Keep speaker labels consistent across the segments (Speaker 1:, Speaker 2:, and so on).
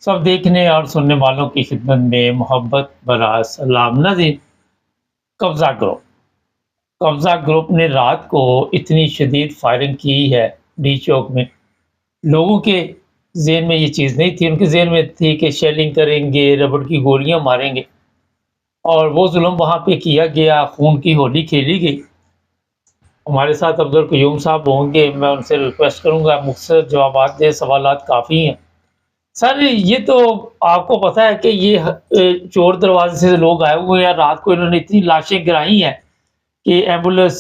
Speaker 1: सब देखने और सुनने वालों की खिदमत में मोहब्बत भरा सलाम। नाज़रीन, कब्ज़ा ग्रुप कब्ज़ा ग्रुप ने रात को इतनी शदीद फायरिंग की है डी चौक में। लोगों के ज़हन में ये चीज़ नहीं थी, उनके ज़हन में थी कि शेलिंग करेंगे, रबड़ की गोलियाँ मारेंगे और वो ज़ुल्म वहाँ पे किया गया, खून की होली खेली गई। हमारे साथ अब्दुल क़य्यूम साहब होंगे, मैं उनसे रिक्वेस्ट करूँगा मुख्तसर जवाबात दें, सवालात काफ़ी हैं। सर, ये तो आपको पता है कि ये चोर दरवाज़े से लोग आए हुए हैं, रात को इन्होंने इतनी लाशें गिराई हैं कि एम्बुलेंस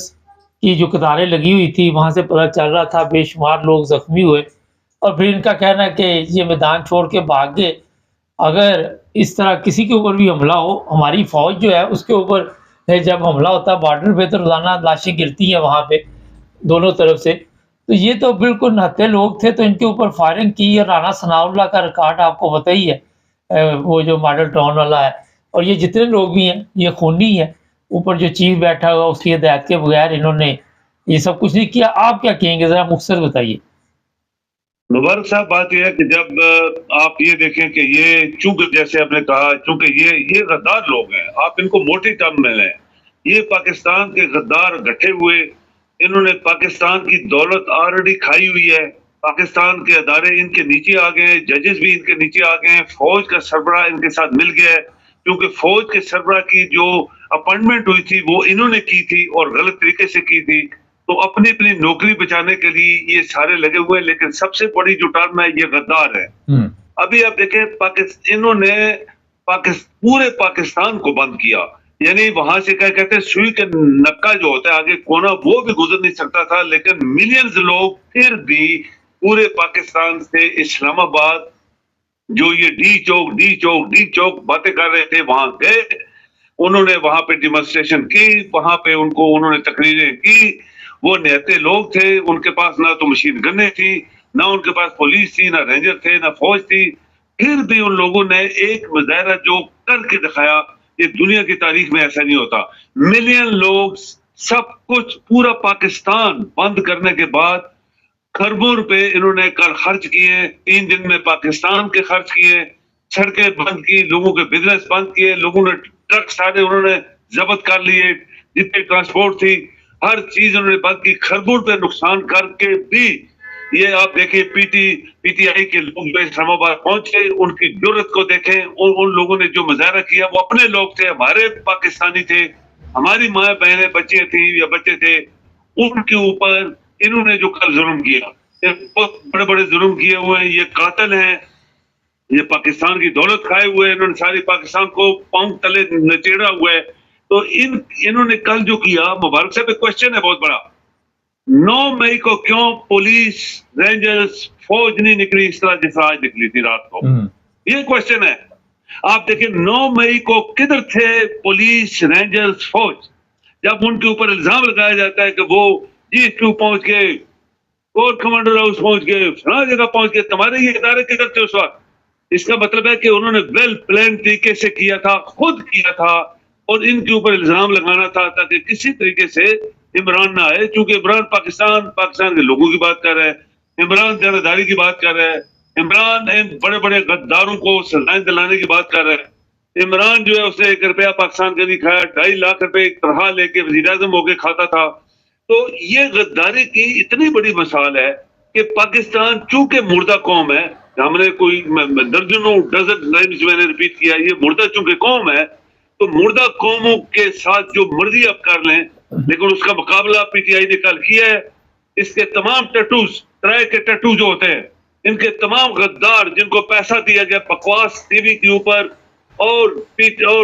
Speaker 1: की जो कतारें लगी हुई थी, वहाँ से पता चल रहा था बेशुमार लोग ज़ख्मी हुए और फिर इनका कहना है कि ये मैदान छोड़ के भाग गए। अगर इस तरह किसी के ऊपर भी हमला हो, हमारी फ़ौज जो है उसके ऊपर जब हमला होता है बॉर्डर पे तो रोज़ाना लाशें गिरती हैं वहाँ पे, दोनों तरफ से। तो ये तो बिल्कुल निहत्थे लोग थे, तो इनके ऊपर फायरिंग की और राना सनाउल्लाह का रिकॉर्ड आपको पता ही है। वो जो मॉडल टाउन वाला है और ये जितने लोग भी हैं, ये खूनी हैं। ऊपर जो चीफ बैठा हुआ उसकी हिदायत के बगैर इन्होंने ये सब कुछ नहीं किया। आप क्या कहेंगे, ज़रा मुख्तसर बताइए?
Speaker 2: मुबारक साहब, बात यह है कि जब आप ये देखें कि ये चूंकि जैसे आपने कहा, चूंकि ये गद्दार लोग हैं, आप इनको मोटी टर्म में लें। ये पाकिस्तान के गद्दार गठे हुए, इन्होंने पाकिस्तान की दौलत ऑलरेडी खाई हुई है। पाकिस्तान के अदारे इनके नीचे आ गए हैं, जजेस भी इनके नीचे आ गए हैं, फौज का सरबराह इनके साथ मिल गया है। क्योंकि फौज के सरबराह की जो अपॉइंटमेंट हुई थी वो इन्होंने की थी और गलत तरीके से की थी। तो अपनी अपनी नौकरी बचाने के लिए ये सारे लगे हुए हैं, लेकिन सबसे बड़ी जो टर्म है ये गद्दार है। अभी आप देखें, इन्होंने पूरे पाकिस्तान को बंद किया, यानी वहां से क्या कहते हैं सुई के नक्का जो होता है आगे कोना, वो भी गुजर नहीं सकता था। लेकिन मिलियंस लोग फिर भी पूरे पाकिस्तान से इस्लामाबाद, जो ये डी चौक बातें कर रहे थे, वहां गए। उन्होंने वहां पे डिमॉन्स्ट्रेशन की, वहां पे उन्होंने तकरीरें की। वो निहत्थे लोग थे, उनके पास ना तो मशीन गन्ने थी, ना उनके पास पुलिस थी, ना रेंजर थे, ना फौज थी। फिर भी उन लोगों ने एक मुजाहरा जो करके दिखाया, ये दुनिया की तारीख में ऐसा नहीं होता। मिलियन लोग, सब कुछ, पूरा पाकिस्तान बंद करने के बाद खरबों रुपए इन्होंने कल खर्च किए। 3 दिन में पाकिस्तान के खर्च किए, सड़कें बंद की, लोगों के बिजनेस बंद किए, लोगों ने ट्रक सारे उन्होंने जब्त कर लिए, जितनी ट्रांसपोर्ट थी हर चीज उन्होंने बंद की। खरबों रुपए नुकसान करके भी ये आप देखिए पीटीआई के लोग जो इस्लामाबाद पहुंचे, उनकी जुर्रत को देखें। उन लोगों ने जो मुजाहरा किया वो अपने लोग थे, हमारे पाकिस्तानी थे, हमारी माँ बहनें बच्चे थी या बच्चे थे, उनके ऊपर इन्होंने जो कल जुल्म किया, बहुत बड़े बड़े जुल्म किए हुए हैं। ये कातिल हैं, ये पाकिस्तान की दौलत खाए हुए हैं, इन्होंने सारी पाकिस्तान को पांव तले नचेड़ा हुआ है। तो इन्होंने कल जो किया, मुबारक साहब, एक क्वेश्चन है बहुत बड़ा, 9 मई को क्यों पुलिस, रेंजर्स, फौज नहीं निकली इस तरह जिस आज निकली थी रात को? ये क्वेश्चन है। आप देखिए 9 मई को किधर थे पुलिस, रेंजर्स, फौज? जब उनके ऊपर इल्जाम लगाया जाता है कि वो GSQ पहुंच गए, कोर कमांडर हाउस पहुंच गए, फला जगह पहुंच गए, तुम्हारे ये इदारे किधर थे उस वक्त? इसका मतलब है कि उन्होंने वेल प्लान तरीके से किया था, खुद किया था, और इनके ऊपर इल्जाम लगाना था ताकि किसी तरीके से इमरान ना आए। क्योंकि इमरान पाकिस्तान के लोगों की बात कर रहा है, इमरान देनदारी की बात कर रहा है, इमरान इन बड़े बड़े गद्दारों को सजाएं दिलाने की बात कर रहा है। इमरान जो है उसने 1 रुपया पाकिस्तान का नहीं खाया, 2.5 लाख रुपए एक तरह लेके वज़ीर-ए-आज़म होके खाता था। तो ये गद्दारी की इतनी बड़ी मिसाल है कि पाकिस्तान चूंकि मुर्दा कौम है, हमने कोई दर्जनों डजन टाइम्स मैंने रिपीट किया, ये मुर्दा चूंकि कौम है, तो मुर्दा कौमों के साथ जो मर्जी आप कर लें, लेकिन उसका मुकाबला पीटीआई ने कल किया है। इसके तमाम टैटूज, ट्राई के टैटू जो होते हैं, इनके तमाम गद्दार जिनको पैसा दिया गया बकवास टीवी के ऊपर, और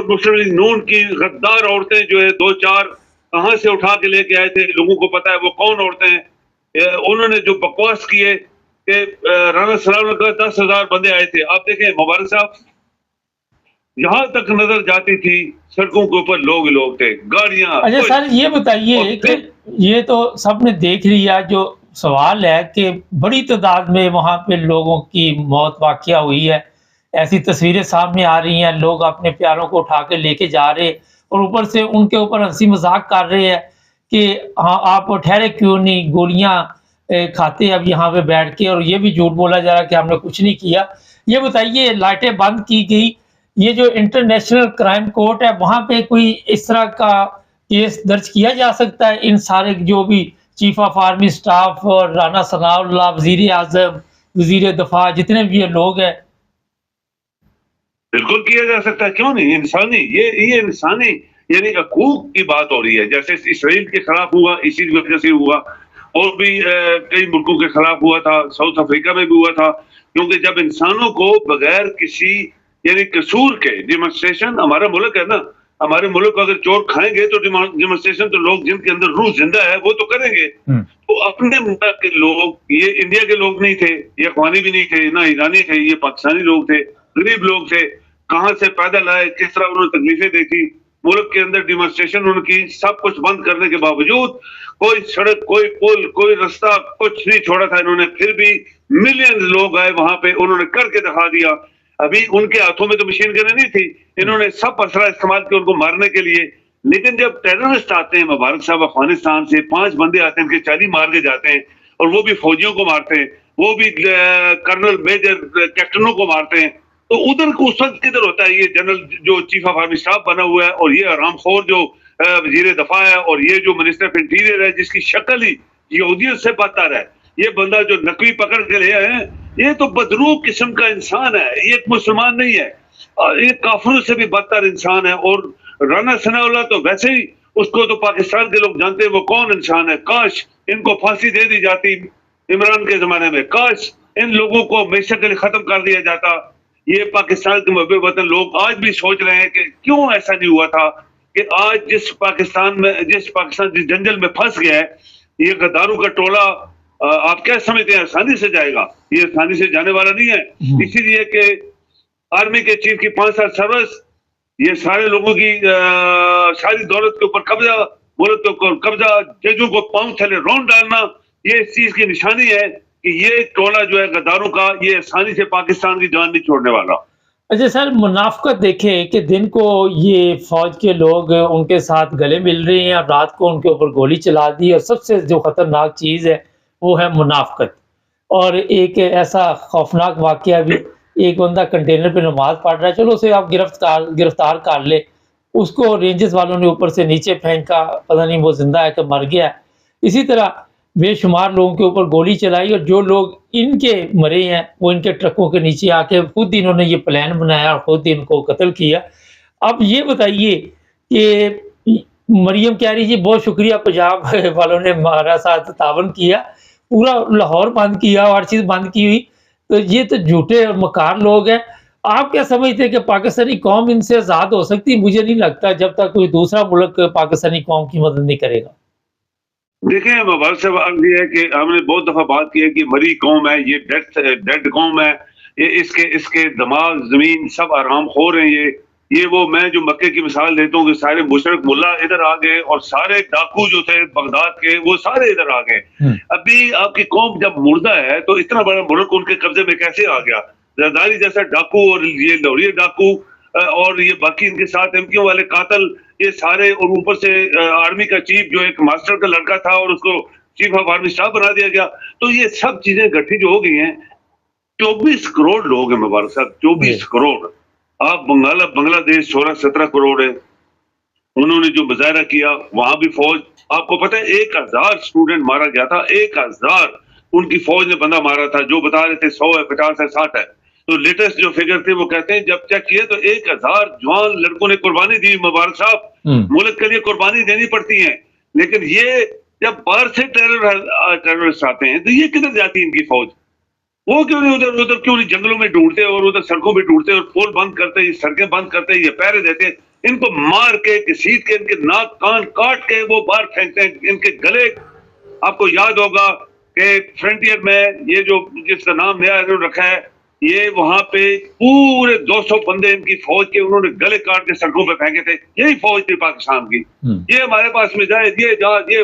Speaker 2: मुस्लिम लीग नून की गद्दार औरतें जो है 2-4 कहां से उठा के लेके आए थे, लोगों को पता है वो कौन औरतें हैं। उन्होंने जो बकवास किए कि राना सलाम का 10,000 बंदे आए थे। आप देखें मुबारक साहब, जहां तक नजर जाती थी सड़कों के ऊपर लोग थे, गाड़ियां।
Speaker 1: अच्छा सर, ये बताइए कि ये तो सबने देख लिया, जो सवाल है कि बड़ी तादाद में वहां पे लोगों की मौत वाकया हुई है, ऐसी तस्वीरें सामने आ रही हैं, लोग अपने प्यारों को उठा के लेके जा रहे और ऊपर से उनके ऊपर हंसी मजाक कर रहे हैं कि हाँ आप ठहरे क्यों नहीं, गोलियां खाते अब यहाँ पे बैठ के, और ये भी झूठ बोला जा रहा है कि हमने कुछ नहीं किया। ये बताइए लाइटें बंद की गई, ये जो इंटरनेशनल क्राइम कोर्ट है वहाँ पे कोई इस तरह का केस दर्ज किया जा सकता है इन सारे जो भी चीफ ऑफ आर्मी स्टाफ और राना सनाउल्लाह, वज़ीर-ए-आज़म, वज़ीर-ए-दफ़ा जितने भी ये लोग हैं?
Speaker 2: बिल्कुल किया जा सकता है, क्यों नहीं? इंसानी ये इंसानी यानी हकूक की बात हो रही है। जैसे इसराइल के खिलाफ हुआ, इसी वजह से हुआ, और भी कई मुल्कों के खिलाफ हुआ था, साउथ अफ्रीका में भी हुआ था। क्योंकि जब इंसानों को बगैर किसी यानी कसूर के डिमॉन्स्ट्रेशन, हमारा मुल्क है ना, हमारे मुल्क को अगर चोर खाएंगे तो डिमॉन्स्ट्रेशन तो लोग जिनके अंदर रूह जिंदा है वो तो करेंगे। तो अपने मुल्क के लोग, ये इंडिया के लोग नहीं थे, ये अफगानी भी नहीं थे, ना ईरानी थे, ये पाकिस्तानी लोग थे, गरीब लोग थे। कहां से पैदल आए, किस तरह उन्होंने तकलीफें देखी, मुल्क के अंदर डिमॉन्स्ट्रेशन उनकी, सब कुछ बंद करने के बावजूद कोई सड़क, कोई पुल, कोई रास्ता, कुछ नहीं छोड़ा था इन्होंने। फिर भी मिलियन लोग आए वहां पे, उन्होंने करके दिखा दिया। अभी उनके हाथों में तो मशीन गनें नहीं थी, इन्होंने सब असला इस्तेमाल किया उनको मारने के लिए। लेकिन जब टेररिस्ट आते हैं मुबारक साहब अफगानिस्तान से, 5 बंदे आते हैं, इनके 40 मार के जाते हैं, और वो भी फौजियों को मारते हैं, वो भी कर्नल, मेजर, कैप्टनों को मारते हैं। तो उधर को उस वक्त किधर होता है ये जनरल जो चीफ ऑफ आर्मी स्टाफ बना हुआ है, और ये आरामखोर जो वजीर दफा है, और ये जो मिनिस्टर ऑफ इंटीरियर है जिसकी शक्ल ही यहूदियत से बदतर है। ये बंदा जो नकली पकड़ के ले आए हैं, ये तो बदरूह किस्म का इंसान है, ये एक मुसलमान नहीं है, ये काफिरों से भी बदतर इंसान है। और राना सनाउल्लाह तो वैसे ही, उसको तो पाकिस्तान के लोग जानते हैं वो कौन इंसान है। काश इनको फांसी दे दी जाती इमरान के जमाने में, काश इन लोगों को हमेशा के लिए खत्म कर दिया जाता। ये पाकिस्तान के मुहब्बे वतन लोग आज भी सोच रहे हैं कि क्यों ऐसा नहीं हुआ था, कि आज जिस पाकिस्तान जिस जंगल में फंस गया है, ये गद्दारों का टोला, आप क्या समझते हैं आसानी से जाएगा? ये आसानी से जाने वाला नहीं है। इसीलिए कि आर्मी के चीफ की 5 साल सर्विस, ये सारे लोगों की सारी दौलत के ऊपर कब्जा, मुल्क के ऊपर कब्जा, जजों को पांव थले रौंद डालना, ये इस चीज की निशानी है कि ये टोला जो है गद्दारों का, ये आसानी से पाकिस्तान की जान नहीं छोड़ने वाला।
Speaker 1: अच्छा सर, मुनाफ़क़त देखें कि दिन को ये फ़ौज के लोग उनके साथ गले मिल रहे हैं और रात को उनके ऊपर गोली चला दी, और सबसे जो ख़तरनाक चीज़ है वो है मुनाफ़क़त। और एक ऐसा खौफ़नाक वाक़या भी, एक बंदा कंटेनर पे नमाज़ पढ़ रहा है, चलो उसे आप गिरफ़्तार कर ले, उसको रेंजर्स वालों ने ऊपर से नीचे फेंका, पता नहीं वो ज़िंदा है कि मर गया है। इसी तरह बेशुमार लोगों के ऊपर गोली चलाई, और जो लोग इनके मरे हैं वो इनके ट्रकों के नीचे आके खुद इन्होंने ये प्लान बनाया और खुद इनको कत्ल किया। अब ये बताइए कि मरियम कह रही जी बहुत शुक्रिया पंजाब वालों ने हमारा साथ तावन किया, पूरा लाहौर बंद किया और हर चीज़ बंद की हुई, तो ये तो झूठे और मकार लोग हैं। आप क्या समझते हैं कि पाकिस्तानी कौम इनसे आज़ाद हो सकती है? मुझे नहीं लगता जब तक कोई दूसरा मुल्क पाकिस्तानी कौम की मदद नहीं करेगा।
Speaker 2: देखिए, मुबारक साहब, अर्ज़ ये है कि हमने बहुत दफा बात की है कि मरी कौम है, ये डेड कौम है, ये इसके दिमाग, जमीन सब आराम खोर हैं। ये वो मैं जो मक्के की मिसाल देता हूँ कि सारे मुशरक मुल्ला इधर आ गए, और सारे डाकू जो थे बगदाद के वो सारे इधर आ गए। अभी आपकी कौम जब मुर्दा है तो इतना बड़ा मुल्क उनके कब्जे में कैसे आ गया? जरदारी जैसा डाकू, और ये लौरिया डाकू, और ये बाकी इनके साथ एमक्यू वाले कातल, ये सारे, और ऊपर से आर्मी का चीफ जो एक मास्टर का लड़का था और उसको चीफ ऑफ आर्मी स्टाफ बना दिया गया। तो ये सब चीजें गठित जो हो गई हैं। 24 करोड़ लोग हैं मुबारक साहब, 24 करोड़। आप बांग्लादेश 16-17 करोड़ है। उन्होंने जो मुजाहरा किया वहां भी फौज, आपको पता है 1000 स्टूडेंट मारा गया था, 1000 उनकी फौज ने बंदा मारा था। जो बता रहे थे 100 है, 50 है, 60 है। तो लेटेस्ट जो फिगर थे वो कहते हैं जब चेक किए तो 1000 जवान लड़कों ने कुर्बानी दी मुबारक साहब। मुल्क के लिए कुर्बानी देनी पड़ती है, लेकिन ये जब बाहर से टेररिस्ट आते हैं तो ये किधर जाती है इनकी फौज? वो क्यों नहीं उधर उधर क्यों नहीं जंगलों में ढूंढते और उधर सड़कों में ढूंढते और पुल बंद करते, ये सड़कें बंद करते, ये पैरे देते, इनको मार के, घसीट के, इनके नाक कान काट के वो बाहर फेंकते हैं, इनके गले। आपको याद होगा कि फ्रंटियर में ये जो जिसका नाम नया इन्होंने रखा है, ये वहां पे पूरे 200 बंदे इनकी फौज के उन्होंने गले काट के सड़कों पे फेंके थे। यही फौज थी पाकिस्तान की। ये हमारे पास में जाए, ये जहाज, ये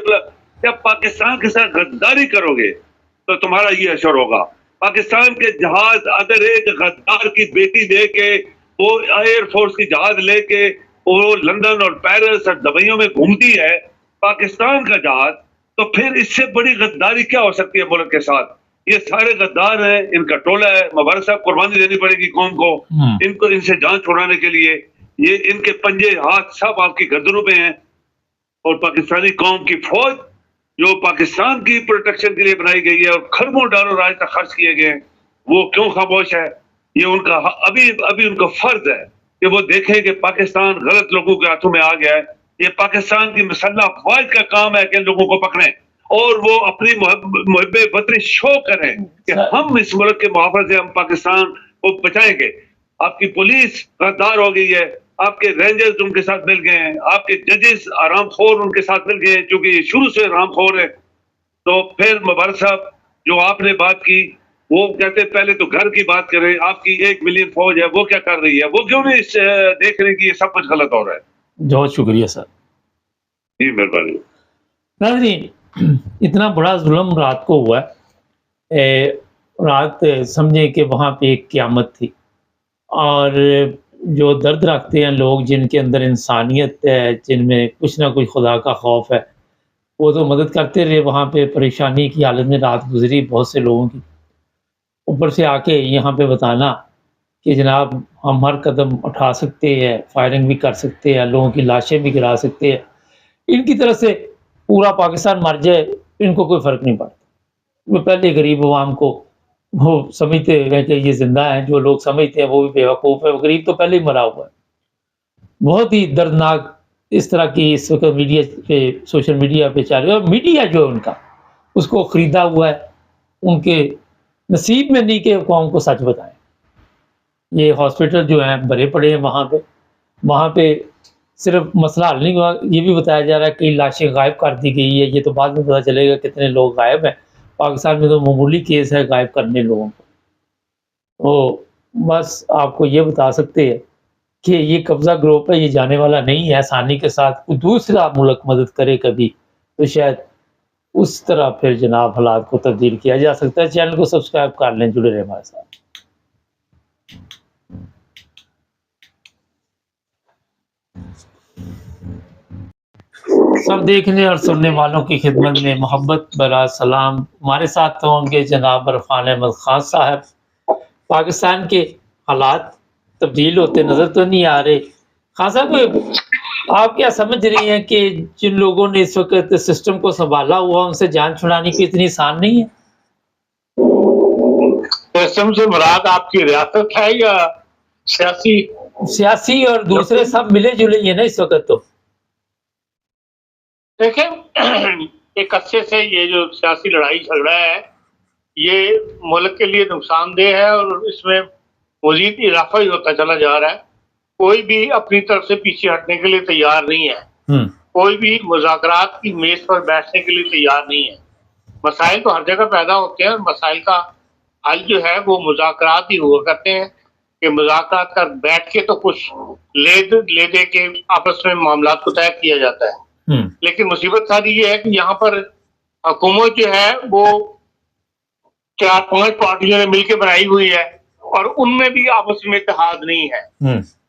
Speaker 2: जब पाकिस्तान के साथ गद्दारी करोगे तो तुम्हारा ये असर होगा। पाकिस्तान के जहाज अगर एक गद्दार की बेटी लेके, वो एयरफोर्स की जहाज लेके वो लंदन और पेरिस और दुबईयों में घूमती है, पाकिस्तान का जहाज, तो फिर इससे बड़ी गद्दारी क्या हो सकती है मुल्क के साथ? ये सारे गद्दार हैं, इनका टोला है। मुबारक साहब, कुर्बानी देनी पड़ेगी कौम को, इनको इनसे जान छुड़ाने के लिए। ये इनके पंजे हाथ सब आपकी गर्दनों पे हैं। और पाकिस्तानी कौम की फौज जो पाकिस्तान की प्रोटेक्शन के लिए बनाई गई है और खरबों डॉलर आज तक खर्च किए गए हैं, वो क्यों खामोश है? ये उनका अभी अभी उनका फर्ज है कि वो देखें कि पाकिस्तान गलत लोगों के हाथों में आ गया है। ये पाकिस्तान की मुसल्लह फौज का काम है कि इन लोगों को पकड़ें और वो अपनी मुहब्बे वतनी शो करें कि हम इस मुल्क के मुहाफिज से हम पाकिस्तान को बचाएंगे। आपकी पुलिस गद्दार हो गई है, आपके रेंजर्स उनके साथ मिल गए हैं, आपके जजेस आरामखोर उनके साथ मिल गए हैं, क्योंकि ये शुरू से आरामखोर है। तो फिर मुबारक साहब, जो आपने बात की, वो कहते पहले तो घर की बात करें। आपकी 1 मिलियन फौज है, वो क्या कर रही है? वो क्यों नहीं देख रहे कि ये सब कुछ गलत हो रहा है?
Speaker 1: बहुत शुक्रिया सर।
Speaker 2: जी मेहरबानी।
Speaker 1: नाज़रीन, इतना बड़ा जुल्म रात को हुआ है। रात समझे कि वहाँ पे एक क़यामत थी और जो दर्द रखते हैं लोग, जिनके अंदर इंसानियत है, जिनमें कुछ ना कुछ खुदा का खौफ है, वो तो मदद करते रहे। वहाँ पे परेशानी की हालत में रात गुजरी बहुत से लोगों की। ऊपर से आके यहाँ पे बताना कि जनाब हम हर कदम उठा सकते हैं, फायरिंग भी कर सकते हैं, लोगों की लाशें भी गिरा सकते हैं, इनकी तरफ से पूरा पाकिस्तान मर जाए, इनको कोई फ़र्क नहीं पड़ता। वो पहले गरीब अवाम को वो समझते हैं कि ये ज़िंदा हैं। जो लोग समझते हैं वो भी बेवकूफ़ है। वो गरीब तो पहले ही मरा हुआ है। बहुत ही दर्दनाक इस तरह की इस वक्त मीडिया पे, सोशल मीडिया पे चल रही है। और मीडिया जो है उनका, उसको ख़रीदा हुआ है। उनके नसीब में नहीं कि कौम को सच बताएं। ये हॉस्पिटल जो हैं भरे पड़े हैं वहाँ पे सिर्फ मसला हल नहीं हुआ, ये भी बताया जा रहा है कई लाशें गायब कर दी गई है। ये तो बाद में पता चलेगा कितने लोग गायब हैं। पाकिस्तान में तो मामूली केस है गायब करने लोगों को। तो बस आपको ये बता सकते हैं कि ये कब्ज़ा ग्रुप है, ये जाने वाला नहीं है। आसानी के साथ कोई दूसरा मुल्क मदद करे कभी, तो शायद उस तरह फिर जनाब हालात को तब्दील किया जा सकता है। चैनल को सब्सक्राइब कर लें, जुड़े रहें हमारे साथ। सब देखने और सुनने वालों की खिदमत में मोहब्बत भरा सलाम। हमारे साथ होंगे जनाब इरफान अहमद खान साहब। पाकिस्तान के हालात तब्दील होते नज़र तो नहीं आ रहे। खान साहब, आप क्या समझ रही हैं कि जिन लोगों ने इस वक्त सिस्टम को संभाला हुआ, उनसे जान छुड़ानी कोई इतनी आसान नहीं है?
Speaker 3: सिस्टम से मुराद आपकी रियासत है या
Speaker 1: सियासी और दूसरे सब मिले जुले ही है ना इस वक्त। तो
Speaker 3: देखें, एक अच्छे से ये जो सियासी लड़ाई झगड़ा है, ये मुल्क के लिए नुकसानदेह है और इसमें मजीद इजाफा ही होता चला जा रहा है। कोई भी अपनी तरफ से पीछे हटने के लिए तैयार नहीं है। कोई भी मुज़ाकरात की मेज पर बैठने के लिए तैयार नहीं है। मसाइल तो हर जगह पैदा होते हैं और मसाइल का हल जो है वो मुज़ाकरात ही हुआ करते हैं कि मुज़ाकरात कर बैठ के तो कुछ ले दे के आपस में मामला को तय किया जाता है। लेकिन मुसीबत सारी ये है कि यहाँ पर हुकूमत जो है वो 4-5 पार्टियों ने मिलकर बनाई हुई है और उनमें भी आपस में इत्तेहाद नहीं है,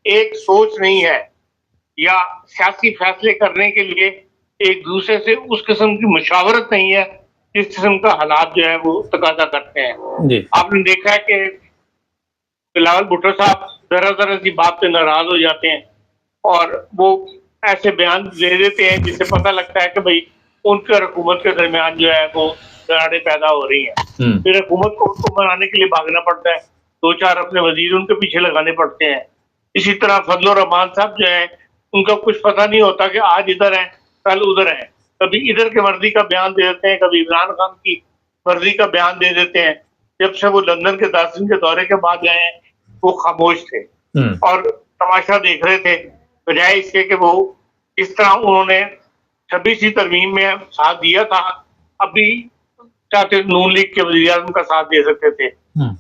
Speaker 3: एक सोच नहीं है, या सियासी फैसले करने के लिए एक दूसरे से उस किस्म की मुशावरत नहीं है जिस किस्म का हालात जो है वो तकाजा करते हैं। आपने देखा है कि बिलावल भुट्टो साहब जरा सी बात पे नाराज हो जाते हैं और वो ऐसे बयान दे देते हैं जिससे पता लगता है कि भाई उनके और हुकूमत के दरमियान जो है वो दरारें पैदा हो रही हैं। फिर हुकूमत को उनको मनाने के लिए भागना पड़ता है, 2-4 अपने वजीर उनके पीछे लगाने पड़ते हैं। इसी तरह फजल रहमान साहब जो है, उनका कुछ पता नहीं होता कि आज इधर है कल उधर है। कभी इधर के मर्जी का बयान दे देते हैं, कभी इमरान खान की मर्जी का बयान दे देते हैं। जब से वो लंदन के 10 दिन के दौरे के बाद गए हैं, वो खामोश थे और तमाशा देख रहे थे, बजाय इसके कि वो इस तरह उन्होंने 26वीं तरमीम में साथ दिया था। अभी चाहते नून लीग के वज़ीर-ए-आज़म का साथ दे सकते थे,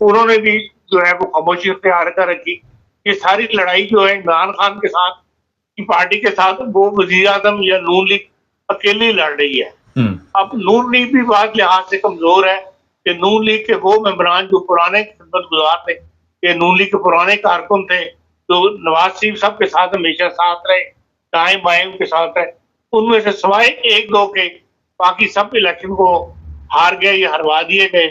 Speaker 3: उन्होंने भी जो है वो खामोशी इख्तियार कर रखी। ये सारी लड़ाई जो है इमरान खान के साथ की पार्टी के साथ वो वज़ीर-ए-आज़म या नून लीग अकेली लड़ रही है। अब नून लीग भी बात लिहाज से कमजोर है कि नून लीग के वो मेंबरान जो पुराने खिदमतगुजार थे, ये नून लीग के पुराने कारकुन थे, जो नवाज शरीफ साहब के साथ हमेशा साथ रहे, दाएं बाएं उनके साथ रहे, उनमें से सिवाय 1-2 के बाकी सब इलेक्शन को हार गए या हरवा दिए गए।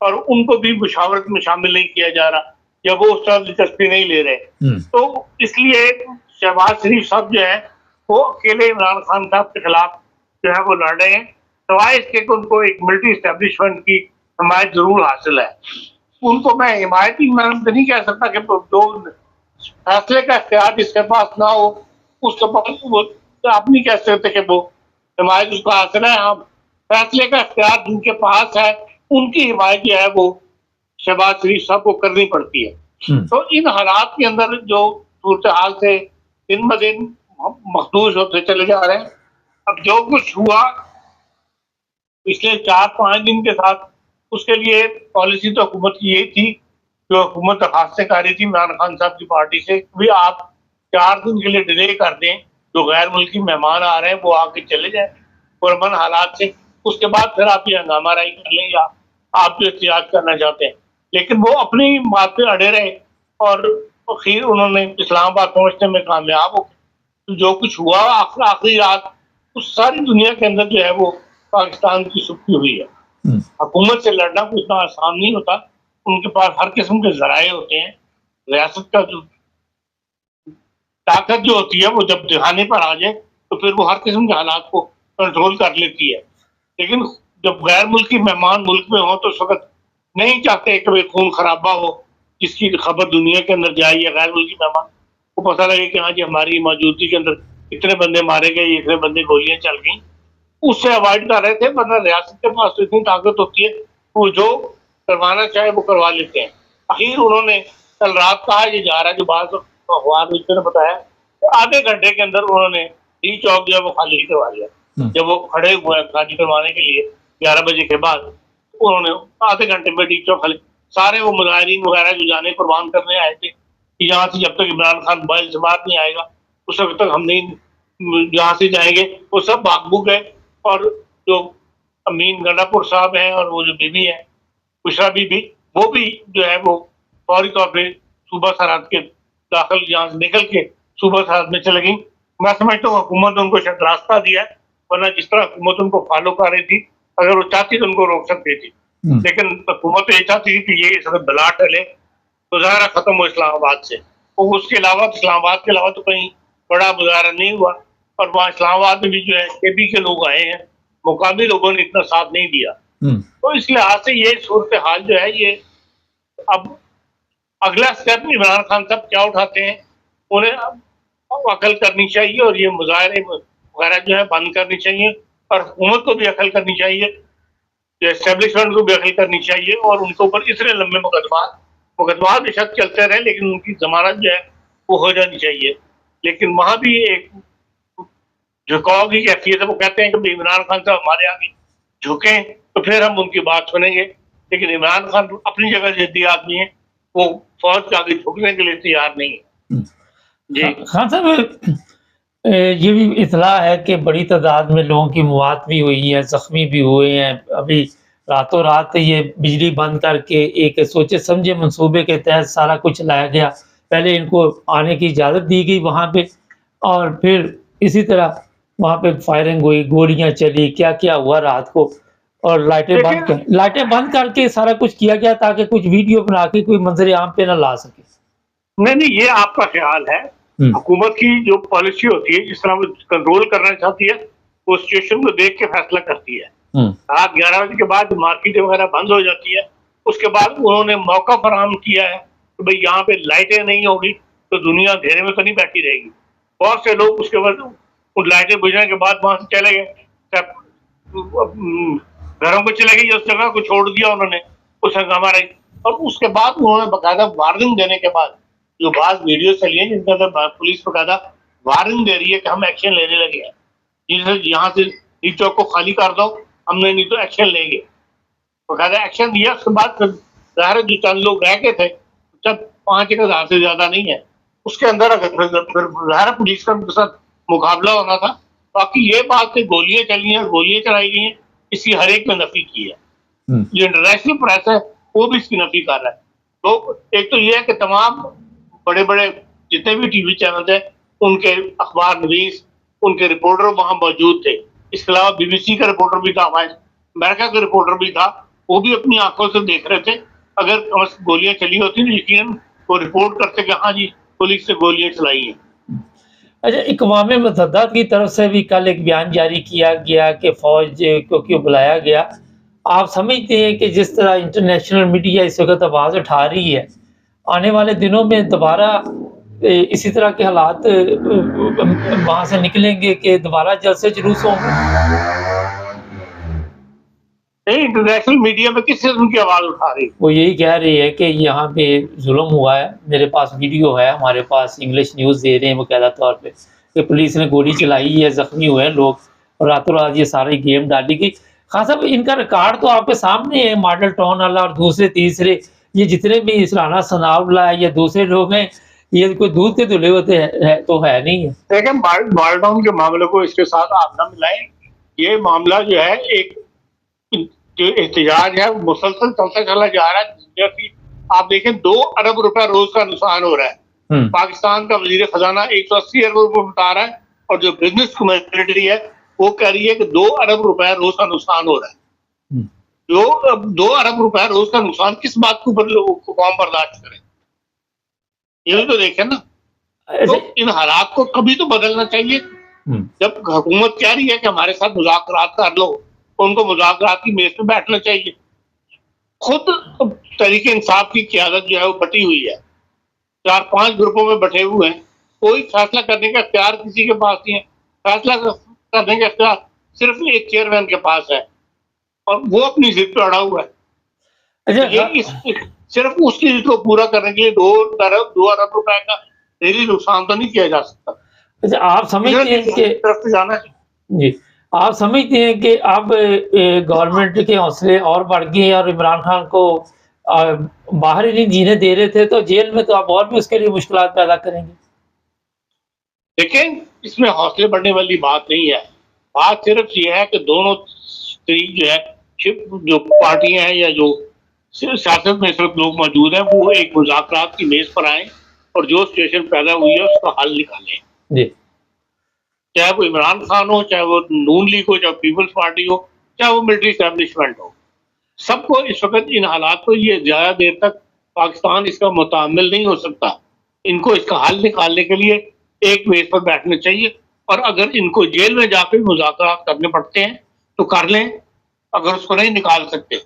Speaker 3: और उनको भी मुशावरत में शामिल नहीं किया जा रहा या वो उस तरह दिलचस्पी नहीं ले रहे। तो इसलिए शहबाज शरीफ साहब जो है वो अकेले इमरान खान साहब के खिलाफ जो है वो लड़ रहे हैं, सवाए इसके कि उनको एक मिलिट्री एस्टेब्लिशमेंट की हिमायत जरूर हासिल है। उनको मैं हिमायती मैं तो नहीं कह सकता कि जो फैसले का इख्तियार जिसके पास ना हो उसके पास वो आप नहीं कह सकते कि वो हिमायत उसको हासिल है। हम फैसले का इख्तियार जिनके पास है उनकी हिमायत जो है वो शहबाज शरीफ साहब को करनी पड़ती है। तो इन हालात के अंदर जो सूरत हाल से दिन ब दिन मखदूस होते चले जा रहे हैं। अब जो कुछ हुआ पिछले 4-5 दिन के साथ, उसके लिए पॉलिसी तो हुकूमत की यही थी, जो हुकूमत दरखास्तें कर रही थी इमरान खान साहब की पार्टी से, भी आप 4 दिन के लिए डिले कर दें, जो गैर मुल्की मेहमान आ रहे हैं वो आके चले जाए पुरअमन हालात से, उसके बाद फिर आप ये हंगामा राई कर लें या आप जो एहतियात करना चाहते हैं। लेकिन वो अपनी बात पे अड़े रहे और आखिर उन्होंने इस्लामाबाद पहुंचने में कामयाब हो। तो जो कुछ हुआ आखिरी रात, उस सारी दुनिया के अंदर जो है वो पाकिस्तान की सुखी हुई है। हुकूमत से लड़ना कोई इतना आसान नहीं होता, उनके पास हर किस्म के जराए होते हैं। रियासत का जो ताकत जो होती है वो जब दिखाने पर आ जाए तो फिर वो हर किस्म के हालात को कंट्रोल कर लेती है। लेकिन जब गैर मुल्की मेहमान मुल्क में हो तो उस वक्त नहीं चाहते कि भाई खून खराबा हो, जिसकी खबर दुनिया के अंदर जाए या गैर मुल्की मेहमान को पता लगे कि हाँ जी हमारी मौजूदगी के अंदर इतने बंदे मारे गए, इतने बंदे गोलियां चल गई, उससे अवॉइड कर रहे थे। वरना रियासत के पास तो इतनी ताकत होती है, वो जो करवाना चाहे वो करवा लेते हैं। आखिर उन्होंने कल रात कहा ये जा रहा है, जो बात अखबार ने बताया, आधे घंटे के अंदर उन्होंने डी चौक जो है वो खाली करवा लिया। जब वो खड़े हुए हैं खाली करवाने के लिए 11 बजे के बाद, उन्होंने आधे घंटे में डी चौक खाली, सारे वो मुजाहिरीन वगैरह जो जाने कुर्बान करने आए थे कि यहाँ से जब तक इमरान खान मोबाइल से बाहर नहीं आएगा उस वक्त तक हम नहीं यहाँ से जाएंगे, वो सब भाग गए। और जो अमीन गंडापुर साहब हैं और वो जो बीबी है बुशरा बीबी, वो भी जो है वो फौरी तौर पर सूबा सरहद के दाखिल यहाँ से निकल के सूबा सरहद में चले गई। मैं समझता हूँ हुकूमत ने उनको शायद रास्ता दिया है, वरना जिस तरह हुकूमत उनको फॉलो कर रही थी, अगर वो चाहती तो उनको रोक सकती थी। लेकिन हुकूमत तो ये चाहती थी कि ये सब बला टले तो मुजाहरा खत्म हो इस्लामाबाद से। और उसके अलावा इस्लामाबाद के अलावा तो कहीं बड़ा मुजाहरा नहीं हुआ। और वहाँ इस्लामाबाद में भी जो है केबी के लोग आए हैं, मुकामी लोगों ने इतना साथ नहीं दिया। तो इस लिहाज से ये सूरत हाल जो है, ये अब अगला स्टेप इमरान खान साहब क्या उठाते हैं, उन्हें अकल करनी चाहिए और ये मुजाहरे वगैरह जो है बंद करनी चाहिए। और हुकूमत को भी अकल करनी चाहिए, एस्टेब्लिशमेंट को भी अकल करनी चाहिए, और उनके ऊपर इतने लंबे मुकदमा बेशक चलते रहे लेकिन उनकी जमानत जो है वो हो जानी चाहिए। लेकिन वहाँ भी एक झुकाव की कैफियत है। वो कहते हैं कि इमरान खान साहब हमारे आगे झुके तो फिर हम उनकी बात सुनेंगे, लेकिन इमरान खान अपनी जगह जिद्दी आदमी है, वो फौज के आगे झुकने के लिए तैयार नहीं है। जी
Speaker 1: खान साहब, ये भी इतला है कि बड़ी तादाद में लोगों की मौत भी हुई है, जख्मी भी हुए हैं। अभी रातों रात ये बिजली बंद करके एक सोचे समझे मंसूबे के तहत सारा कुछ लाया गया। पहले इनको आने की इजाज़त दी गई वहाँ पे, और फिर इसी तरह वहाँ पे फायरिंग हुई, गोलियां चली, क्या क्या हुआ रात को, और लाइटें बंद करके सारा कुछ किया गया ताकि कुछ वीडियो बना के कोई मंजर आम पे ना ला सके।
Speaker 3: नहीं, ये आपका ख्याल है। हुकूमत की जो पॉलिसी होती है, जिस तरह वो कंट्रोल करना चाहती है, वो सिचुएशन को देख के फैसला करती है। रात 11 बजे के बाद मार्केटें वगैरह बंद हो जाती है, उसके बाद उन्होंने मौका फराहम किया है कि भाई यहाँ पे लाइटें नहीं होगी तो दुनिया अंधेरे में तो नहीं बैठी रहेगी। बहुत से लोग उसके बाद उन लाइटें बुझने के बाद वहां से चले गए, घरों को चले गए, उस जगह को छोड़ दिया उन्होंने, उस हंगामा रही। और उसके बाद उन्होंने बाकायदा वार्निंग देने के बाद, जो बात वीडियो चली है जिनके अंदर पुलिस बाकायदा वार्निंग दे रही है कि हम एक्शन लेने लगे हैं, जिससे यहाँ से डी चौक को खाली कर दो, हमने नहीं तो एक्शन लेंगे। बाकायदा एक्शन दिया। उसके बाद ज़ाहिर जो चंद लोग रह गए थे, जब 5,000 से ज्यादा नहीं है, उसके अंदर ज़ाहिर पुलिस का उनके साथ मुकाबला होना था। बाकी ये बात कि गोलियां चली हैं, गोलियां चलाई गई हैं, इसकी हर एक में नफी की है। जो इंटरनेशनल प्रेस है वो भी इसकी नफी कर रहा है। तो एक तो ये है कि तमाम बड़े बड़े जितने भी टीवी चैनल थे, उनके अखबार नवीस, उनके रिपोर्टर वहां मौजूद थे। इसके अलावा BBC का रिपोर्टर भी था, अमेरिका का रिपोर्टर भी था, वो भी अपनी आंखों से देख रहे थे। अगर गोलियां चली होती तो यकीनन वो रिपोर्ट करते कि हाँ जी पुलिस ने गोलियां चलाई हैं।
Speaker 1: अच्छा, इक़वाम मुत्तहिदा की तरफ से भी कल एक बयान जारी किया गया कि फ़ौज को क्यों बुलाया गया। आप समझते हैं कि जिस तरह इंटरनेशनल मीडिया इस वक़्त आवाज़ उठा रही है, आने वाले दिनों में दोबारा इसी तरह के हालात वहाँ से निकलेंगे कि दोबारा जलसे जुलूस होंगे?
Speaker 3: नहीं, इंटरनेशनल मीडिया में किस किस्म की आवाज उठा रही?
Speaker 1: वो यही कह रही है कि यहाँ पे जुल्म हुआ है, मेरे पास वीडियो है, हमारे पास इंग्लिश न्यूज़ दे रहे हैं बाकायदा तौर पे कि पुलिस ने गोली चलाई है, ज़ख्मी हुए हैं लोग और रातों-रात ये सारी गेम डाली गई। ख़ान साहब, इनका रिकॉर्ड तो आपके सामने है, मॉडल टाउन वाला और दूसरे तीसरे ये जितने भी राना सनाउल्लाह है या दूसरे लोग हैं, ये कोई दूध के धुले होते है तो है नहीं है।
Speaker 3: देखिए, मॉडल टाउन के मामले को इसके साथ आप ना मिलाएं। ये मामला जो है एक जो एहतजाज है वो मुसलसल चलता चला जा रहा है। जैसे आप देखें 2 अरब रुपए रोज का नुकसान हो रहा है। पाकिस्तान का वजीर खजाना 180 अरब रुपए बता रहा है और जो बिजनेस कम्युनिटी है वो कह रही है कि 2 अरब रुपए रोज का नुकसान हो रहा है। जो 2 अरब रुपए रोज का नुकसान किस बात के ऊपर लोगों को कौन बर्दाश्त करे, ये तो देखें ना। तो इन हालात को कभी तो बदलना चाहिए। जब हुकूमत कह रही है कि हमारे साथ मुज़ाकरात कर लो, उनको मुज़ाकरात की मेज पे बैठना चाहिए। खुद तहरीक इंसाफ की क़यादत जो है वो बटी हुई है, 4-5 ग्रुपों में बटे हुए हैं। कोई फैसला करने का इख्तियार किसी के पास नहीं है। फैसला करने का इख्तियार सिर्फ एक चेयरमैन के पास है और वो अपनी जिद पे अड़ा हुआ है। ये सिर्फ उसकी जिद को पूरा करने के लिए 2 अरब रुपए का डेली नुकसान तो नहीं किया जा सकता।
Speaker 1: अच्छा, आप समझते हैं कि
Speaker 3: तरफ से जाना
Speaker 1: जी, आप समझते हैं कि अब गवर्नमेंट के हौसले और बढ़ गए और इमरान खान को बाहर ही नहीं जीने दे रहे थे, तो जेल में तो आप और भी उसके लिए मुश्किलात पैदा करेंगे।
Speaker 3: देखें, इसमें हौसले बढ़ने वाली बात नहीं है। बात सिर्फ ये है कि दोनों जो है जो पार्टियां हैं या जो सियासत में इस वक्त लोग मौजूद हैं वो एक मुज़ाकरात की मेज पर आए और जो सिचुएशन पैदा हुई है उसका हल निकालें जी। चाहे वो इमरान खान हो, चाहे वो नून लीग हो, चाहे पीपल्स पार्टी हो, चाहे वो मिलिट्री एस्टेब्लिशमेंट हो, सबको इस वक्त इन हालात को ये ज्यादा देर तक पाकिस्तान इसका मुतामिल नहीं हो सकता। इनको इसका हल निकालने के लिए एक मेज पर बैठना चाहिए और अगर इनको जेल में जाकर मुज़ाकरात करने पड़ते हैं तो कर लें। अगर उसको नहीं निकाल सकते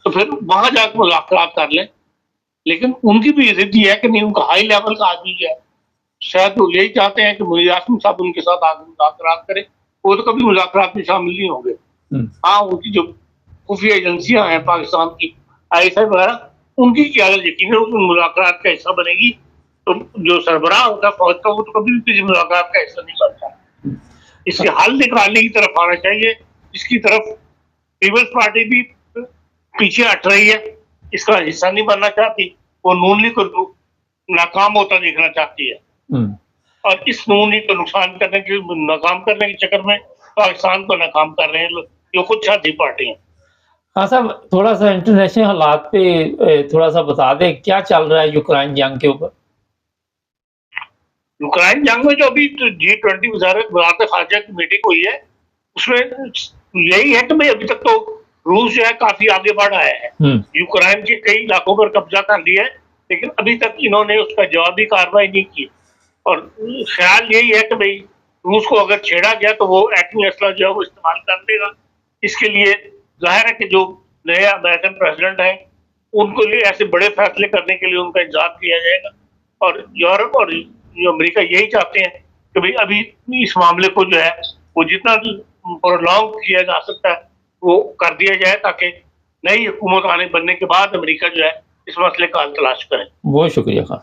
Speaker 3: तो फिर वहां जाकर मुज़ाकरात कर लें। लेकिन उनकी भी जिद है कि नहीं, उनका हाई लेवल का आदमी है, शायद वो यही चाहते हैं कि मुनीर आसिम साहब उनके साथ आगे मुज़ाकरात करें। वो तो कभी मुज़ाकरात में शामिल नहीं होंगे। हाँ, उनकी जो खुफिया एजेंसियां हैं पाकिस्तान की, ISI वगैरह, उनकी क़यादत यकीनन उन मुज़ाकरात का हिस्सा बनेगी। तो जो सरबराह होता है फौज का वो तो कभी भी किसी मुज़ाकरात का हिस्सा नहीं बनता। इसके हल निकालने की तरफ आना चाहिए, जिसकी तरफ पीपल्स पार्टी भी पीछे हट रही है, इसका हिस्सा नहीं बनना चाहती। वो नून लीग को नाकाम होता देखना चाहती है और इस नून लीग को नाकाम करने के चक्कर में पाकिस्तान को नाकाम कर रहे हैं जो खुद साथी पार्टी हैं।
Speaker 1: हाँ साहब, थोड़ा सा इंटरनेशनल हालात पे थोड़ा सा बता दें, क्या चल रहा है यूक्रेन जंग के ऊपर?
Speaker 3: यूक्रेन जंग में जो अभी G20 वज़ारत ख़ारिजा की मीटिंग हुई है उसमें यही है कि भाई अभी तक तो रूस जो है काफी आगे बढ़ आया है। यूक्रेन के कई इलाकों पर कब्जा कर लिया है, लेकिन अभी तक इन्होंने उसका जवाबी कार्रवाई नहीं की और ख्याल यही है कि भाई रूस को अगर छेड़ा गया तो वो एटमी असला जो है वो इस्तेमाल कर लेगा। इसके लिए जाहिर है कि जो नए अमेरिकन प्रेसिडेंट हैं उनको लिए ऐसे बड़े फैसले करने के लिए उनका इंतजार किया जाएगा और यूरोप और अमेरिका यही चाहते हैं कि भाई अभी इस मामले को जो है वो जितना प्रोलॉन्ग किया जा सकता है वो कर दिया जाए ताकि नई हुकूमत आने बनने के बाद अमेरिका जो है इस मसले का हल तलाश करें।
Speaker 1: बहुत शुक्रिया खान।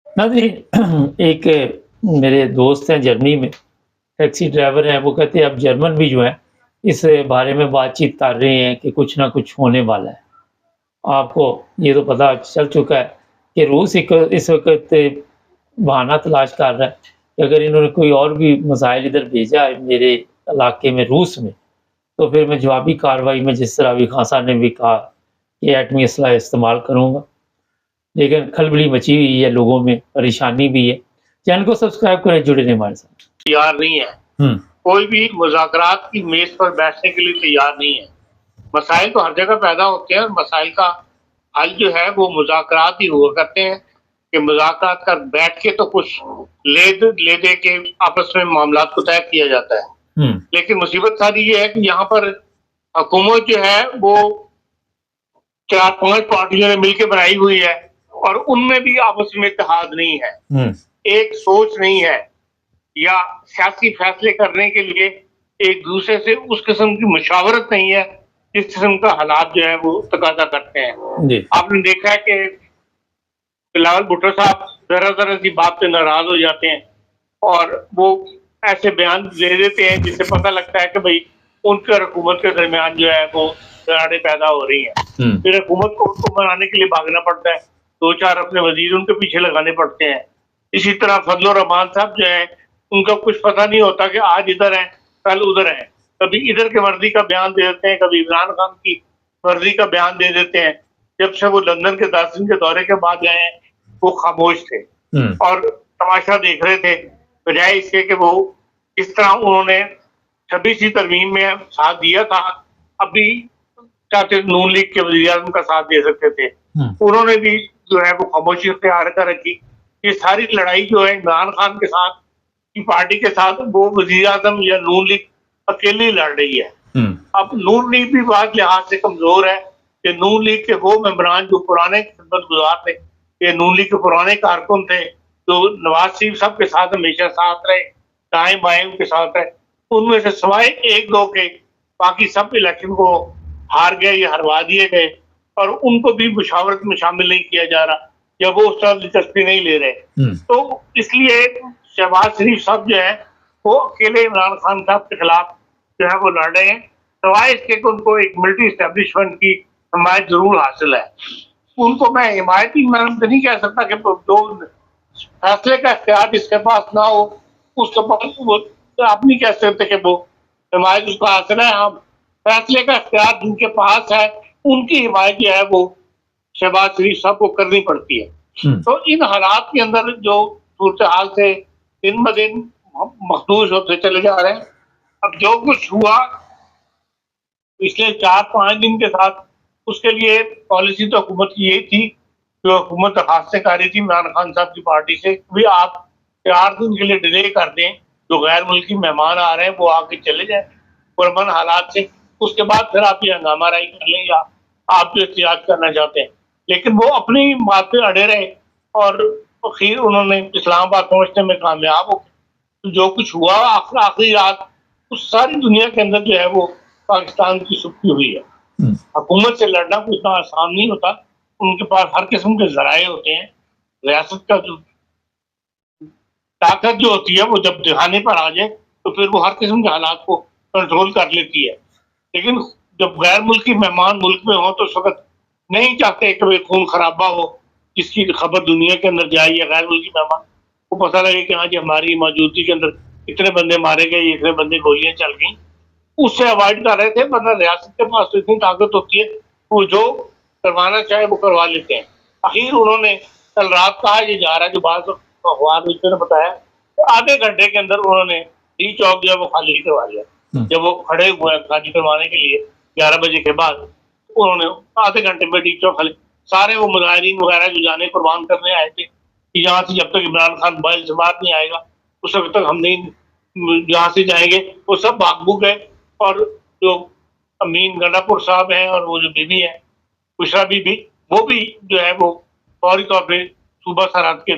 Speaker 1: नाज़रीन, एक मेरे दोस्त हैं जर्मनी में, टैक्सी ड्राइवर हैं, वो कहते हैं अब जर्मन भी जो है इस बारे में बातचीत कर रहे हैं कि कुछ ना कुछ होने वाला है। आपको ये तो पता चल चुका है कि रूस इस वक्त बहाना तलाश कर रहा है कि अगर इन्होंने कोई और भी मिसाइल इधर भेजा है मेरे इलाके में रूस में, तो फिर मैं जवाबी कार्रवाई में जिस तरह अभी खान साहब ने भी कहा कि एटमी असला इस्तेमाल करूँगा। लेकिन खलबली मची हुई है, लोगों में परेशानी भी है। चैनल को सब्सक्राइब करें, जुड़े रहे हमारे साथ।
Speaker 3: तैयार नहीं है, कोई भी मुज़ाकरात की मेज पर बैठने के लिए तैयार नहीं है। मसाइल तो हर जगह पैदा होते हैं और मसाइल का हल जो है वो मुज़ाकरात ही हुआ करते हैं कि मुज़ाकरात कर बैठ के तो कुछ ले दे के आपस में मामलात को तय किया जाता है। लेकिन मुसीबत सारी ये है कि यहाँ पर हुकूमत जो है वो 4-5 पार्टियों ने मिलकर बनाई हुई है और उनमें भी आपस में इत्तेहाद नहीं है, एक सोच नहीं है या सियासी फैसले करने के लिए एक दूसरे से उस किस्म की मुशावरत नहीं है जिस किस्म का हालात जो है वो तकाजा करते हैं। आपने देखा है कि बिलावल भुट्टो साहब जरा सी बात पे नाराज हो जाते हैं और वो ऐसे बयान दे देते हैं जिससे पता लगता है कि भाई उनके और हुकूमत के दरमियान जो है वो दरारें पैदा हो रही हैं। फिर हुकूमत को उनको बनाने के लिए भागना पड़ता है, 2-4 अपने वजीर उनके पीछे लगाने पड़ते हैं। इसी तरह फजल रहमान साहब जो है उनका कुछ पता नहीं होता कि आज इधर है कल उधर है, कभी इधर के वर्दी का बयान दे देते हैं, कभी इमरान खान की वर्दी का बयान दे देते हैं। जब से वो लंदन के 10 दिन के दौरे के बाद गए हैं वो खामोश थे और तमाशा देख रहे थे, बजाय इसके कि वो इस तरह उन्होंने 26वीं तरमीम में साथ दिया था। अभी चाहते नून लीग के वज़ीर-ए-आज़म का साथ दे सकते थे, उन्होंने भी जो है वो खामोशी इख्तियार कर रखी। ये सारी लड़ाई जो है इमरान खान के साथ की पार्टी के साथ वो वज़ीर-ए-आज़म या नून लीग अकेली लड़ रही है। अब नून लीग भी बात लिहाज से कमजोर है कि नून लीग के वो मेंबरान जो पुराने खिदमतगुजार थे, ये नून लीग के पुराने कारकुन थे जो नवाज शरीफ साहब के साथ हमेशा साथ रहे, दाएं बाएं उनके साथ रहे, उनमें से सिवाय 1-2 के बाकी सब इलेक्शन को हार गए या हरवा दिए गए और उनको भी मुशावरत में शामिल नहीं किया जा रहा या वो उस तरह दिलचस्पी नहीं ले रहे। तो इसलिए शहबाज शरीफ साहब जो है वो अकेले इमरान खान साहब के खिलाफ जो है वो लड़ रहे हैं, सवाए इसके कि उनको एक मिलिट्री एस्टेब्लिशमेंट की हिमायत जरूर हासिल है। उनको मैं हिमायती मैं तो नहीं कह सकता कि जो फैसले का इख्तियार जिसके पास ना हो उसके पास वो आप नहीं कह सकते कि वो हिमायत उसको हासिल है। हम फैसले का इख्तियार जिनके पास है उनकी हिमायत जो है वो शहबाज शरीफ साहब को करनी पड़ती है। तो इन हालात के अंदर जो सूरत हाल से दिन ब दिन मखदूस होते चले जा रहे हैं। अब जो कुछ हुआ पिछले 4-5 दिन के साथ उसके लिए पॉलिसी तो हुकूमत की यही थी, जो हुकूमत दरखास्त से कर रही थी इमरान खान साहब की पार्टी से भी आप 4 दिन के लिए डिले कर दें, जो गैर मुल्की मेहमान आ रहे हैं वो आके चले जाए पुरअमन हालात से, उसके बाद फिर आप ये हंगामा राई कर लें या आप जो एहतियात करना चाहते हैं। लेकिन वो अपनी बात पे अड़े रहे और आखिर उन्होंने इस्लामाबाद पहुंचने में कामयाब हो। तो जो कुछ हुआ आखिरी रात उस सारी दुनिया के अंदर जो है वो पाकिस्तान की सुखी हुई है। हुकूमत से लड़ना कोई इतना आसान नहीं होता, उनके पास हर किस्म के जराए होते हैं। रियासत का जो ताकत जो होती है वो जब दिखाने पर आ जाए तो फिर वो हर किस्म के हालात को कंट्रोल कर लेती है। लेकिन जब गैर मुल्की मेहमान मुल्क में हो तो उस वक्त नहीं चाहते कि भाई खून खराबा हो, जिसकी खबर दुनिया के अंदर जाए या गैर मुल्की मेहमान को पता लगे कि हाँ जी हमारी मौजूदगी के अंदर इतने बंदे मारे गए, इतने बंदे गोलियां चल गई, उससे अवॉइड कर रहे थे। वरना रियासत के पास तो इतनी ताकत होती है वो जो करवाना चाहे वो करवा लेते हैं। आखिर उन्होंने कल रात कहा ये जा रहा है, जो बात अखबार ने बताया तो आधे घंटे के अंदर उन्होंने डी चौक जो है वो खाली करवा लिया। जब वो खड़े हुए खाली करवाने के लिए 11 बजे के बाद उन्होंने आधे घंटे में डी चौक खाली, सारे वो मुजाहिरीन वगैरह जो जाने कुर्बान करने आए थे कि यहाँ से जब तक इमरान खान मोबाइल से बाहर नहीं आएगा उस वक्त तक हम नहीं यहाँ से जाएंगे, वो सब भाग भूग गए। और जो अमीन गंडापुर साहब हैं और वो जो बीबी है बुशरा बीबी, वो भी जो है वो फौरी तौर पर सूबा सरहद के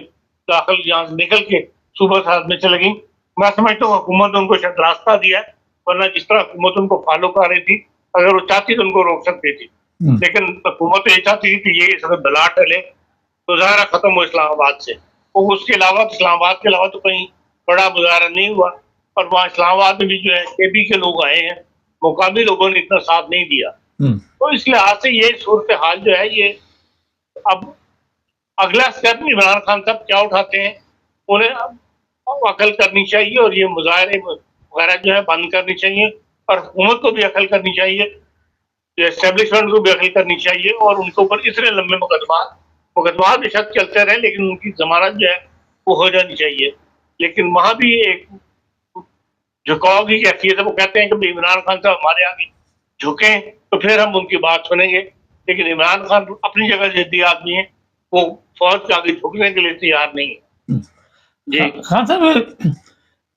Speaker 3: दाखिल यहाँ से निकल के सूबा सरहद में चले गई। मैं समझता हूँ हुकूमत ने उनको शायद रास्ता दिया है, वरना जिस तरह हुकूमत उनको फॉलो कर रही थी अगर वो चाहती तो उनको रोक सकती थी। लेकिन हुकूमत ये चाहती थी कि ये सब बला टले तो ज़ाहिर खत्म हो इस्लामाबाद से। और उसके अलावा इस्लामाबाद के अलावा तो कहीं बड़ा मुजाहरा नहीं हुआ और वहाँ इस्लामाबाद में भी जो है केबी के लोग आए हैं, मुकामी लोगों ने इतना साथ नहीं दिया। तो इस लिहाज से ये सूरत हाल जो है ये अब अगला स्टेप इमरान खान साहब क्या उठाते हैं, उन्हें अकल करनी चाहिए और ये मुजाहरे वगैरह जो है बंद करनी चाहिए और हुकूमत को भी अकल करनी चाहिए, एस्टेब्लिशमेंट को भी अकल करनी चाहिए और उनके ऊपर इतने लंबे मुकदमा बेशक चलते रहे लेकिन उनकी जमानत जो है वो हो जानी चाहिए। लेकिन वहाँ भी एक झुकाव की कैफियत है, वो कहते हैं कि इमरान खान साहब हमारे आगे झुके तो फिर हम उनकी बात सुनेंगे। लेकिन इमरान खान अपनी जगह जिद्दी आदमी है, वो फौज के आगे झुकने के लिए तैयार नहीं है। जी
Speaker 1: खान साहब,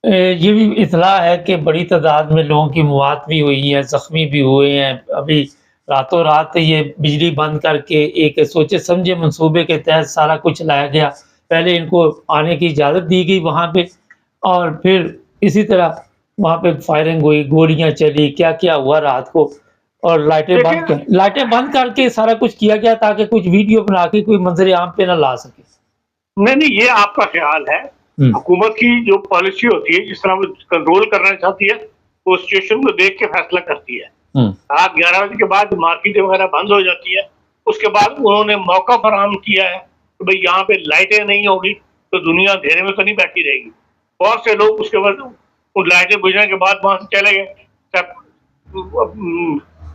Speaker 1: ये भी इतला है कि बड़ी तादाद में लोगों की मौत भी हुई है, ज़ख्मी भी हुए हैं। अभी रातों रात ये बिजली बंद करके एक सोचे समझे मंसूबे के तहत सारा कुछ लाया गया। पहले इनको आने की इजाज़त दी गई वहाँ पे, और फिर इसी तरह वहाँ पे फायरिंग हुई, गोलियाँ चली, क्या-क्या हुआ रात को, और लाइटें बंद करके सारा कुछ किया गया ताकि कुछ वीडियो बना के कोई मंज़र आम पे ना ला सके।
Speaker 3: नहीं, ये आपका ख्याल है। हुकूमत की जो पॉलिसी होती है, जिस तरह वो कंट्रोल करना चाहती है, वो सिचुएशन को देख के फैसला करती है। रात 11 बजे के बाद मार्केटें वगैरह बंद हो जाती है, उसके बाद उन्होंने मौका फराहम किया है कि भाई यहाँ पे लाइटें नहीं होगी तो दुनिया अंधेरे में तो नहीं बैठी रहेगी। बहुत से लोग उसके बाद उन लाइटें बुझने के बाद वहां से चले गए,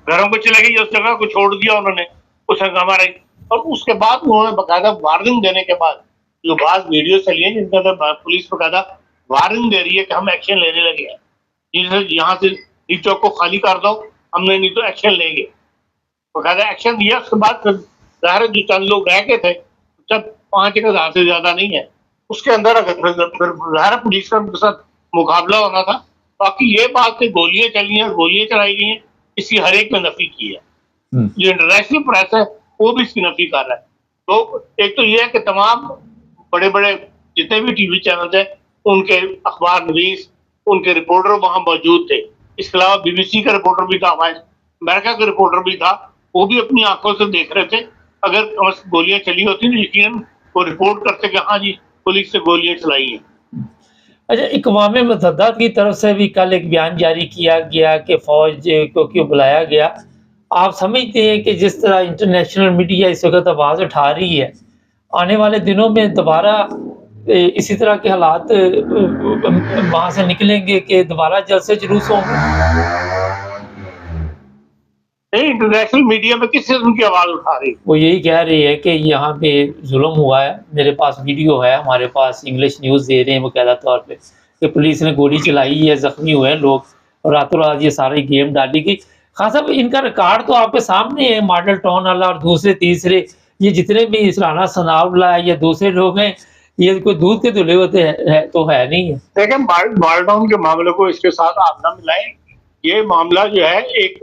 Speaker 3: घरों को चले गए, उस जगह को छोड़ दिया उन्होंने, उस हंगामा रही। और उसके बाद उन्होंने बकायदा वार्निंग देने के बाद जो बात वीडियो चली है जिनके अंदर पुलिस बकायदा वार्निंग दे रही है कि हम एक्शन लेने लगे हैं, जिससे यहाँ से इस चौक को खाली कर दो, हमने नहीं तो एक्शन लेंगे। बकायदा एक्शन दिया। उसके बाद फिर ज़ाहिर जो चंद लोग रह गए थे, जब 5,000 से ज्यादा नहीं है, उसके अंदर अगर फिर ज़ाहिर पुलिस का उनके साथ मुकाबला होना था। बाकी ये बात कि गोलियां चली हैं, गोलियां चलाई गई हैं, इसकी हर एक में नफी की है। जो इंटरनेशनल प्रेस है वो भी इसकी नफी कर रहा है। तो एक तो ये है कि तमाम बड़े बड़े जितने भी टीवी चैनल थे, उनके अखबार नवीस, उनके रिपोर्टर वहां मौजूद थे। इसके अलावा बीबीसी का रिपोर्टर भी था, अमेरिका का रिपोर्टर भी था, वो भी अपनी आंखों से देख रहे थे। अगर गोलियां चली होती तो यकीनन वो रिपोर्ट करते कि हाँ जी पुलिस से गोलियां चलाई हैं।
Speaker 1: अच्छा, इक़वाम मुत्तहिदा की तरफ से भी कल एक बयान जारी किया गया कि फ़ौज को क्यों बुलाया गया। आप समझते हैं कि जिस तरह इंटरनेशनल मीडिया इस वक़्त आवाज़ उठा रही है, आने वाले दिनों में दोबारा इसी तरह के हालात वहाँ से निकलेंगे कि दोबारा जलसे जुलूस होंगे?
Speaker 3: नहीं, इंटरनेशनल मीडिया में किस किस्म की आवाज़ उठा रही है?
Speaker 1: वो यही कह रही है कि यहाँ पे जुल्म हुआ है। मेरे पास वीडियो है, हमारे पास इंग्लिश न्यूज़ दे रहे हैं बाकायदा तौर पे कि पुलिस ने गोली चलाई है, ज़ख्मी हुए हैं लोग, और रातों रात ये सारी गेम डाली गई। ख़ान साहब, इनका रिकॉर्ड तो आपके सामने है, मॉडल टाउन वाला और दूसरे तीसरे ये जितने भी राना सनाउल्लाह या दूसरे लोग हैं, ये कोई दूध के धुले होते हैं तो है नहीं है।
Speaker 3: देखिए, मॉडल टाउन के मामले को इसके साथ आप ना मिलाएं। ये मामला जो है एक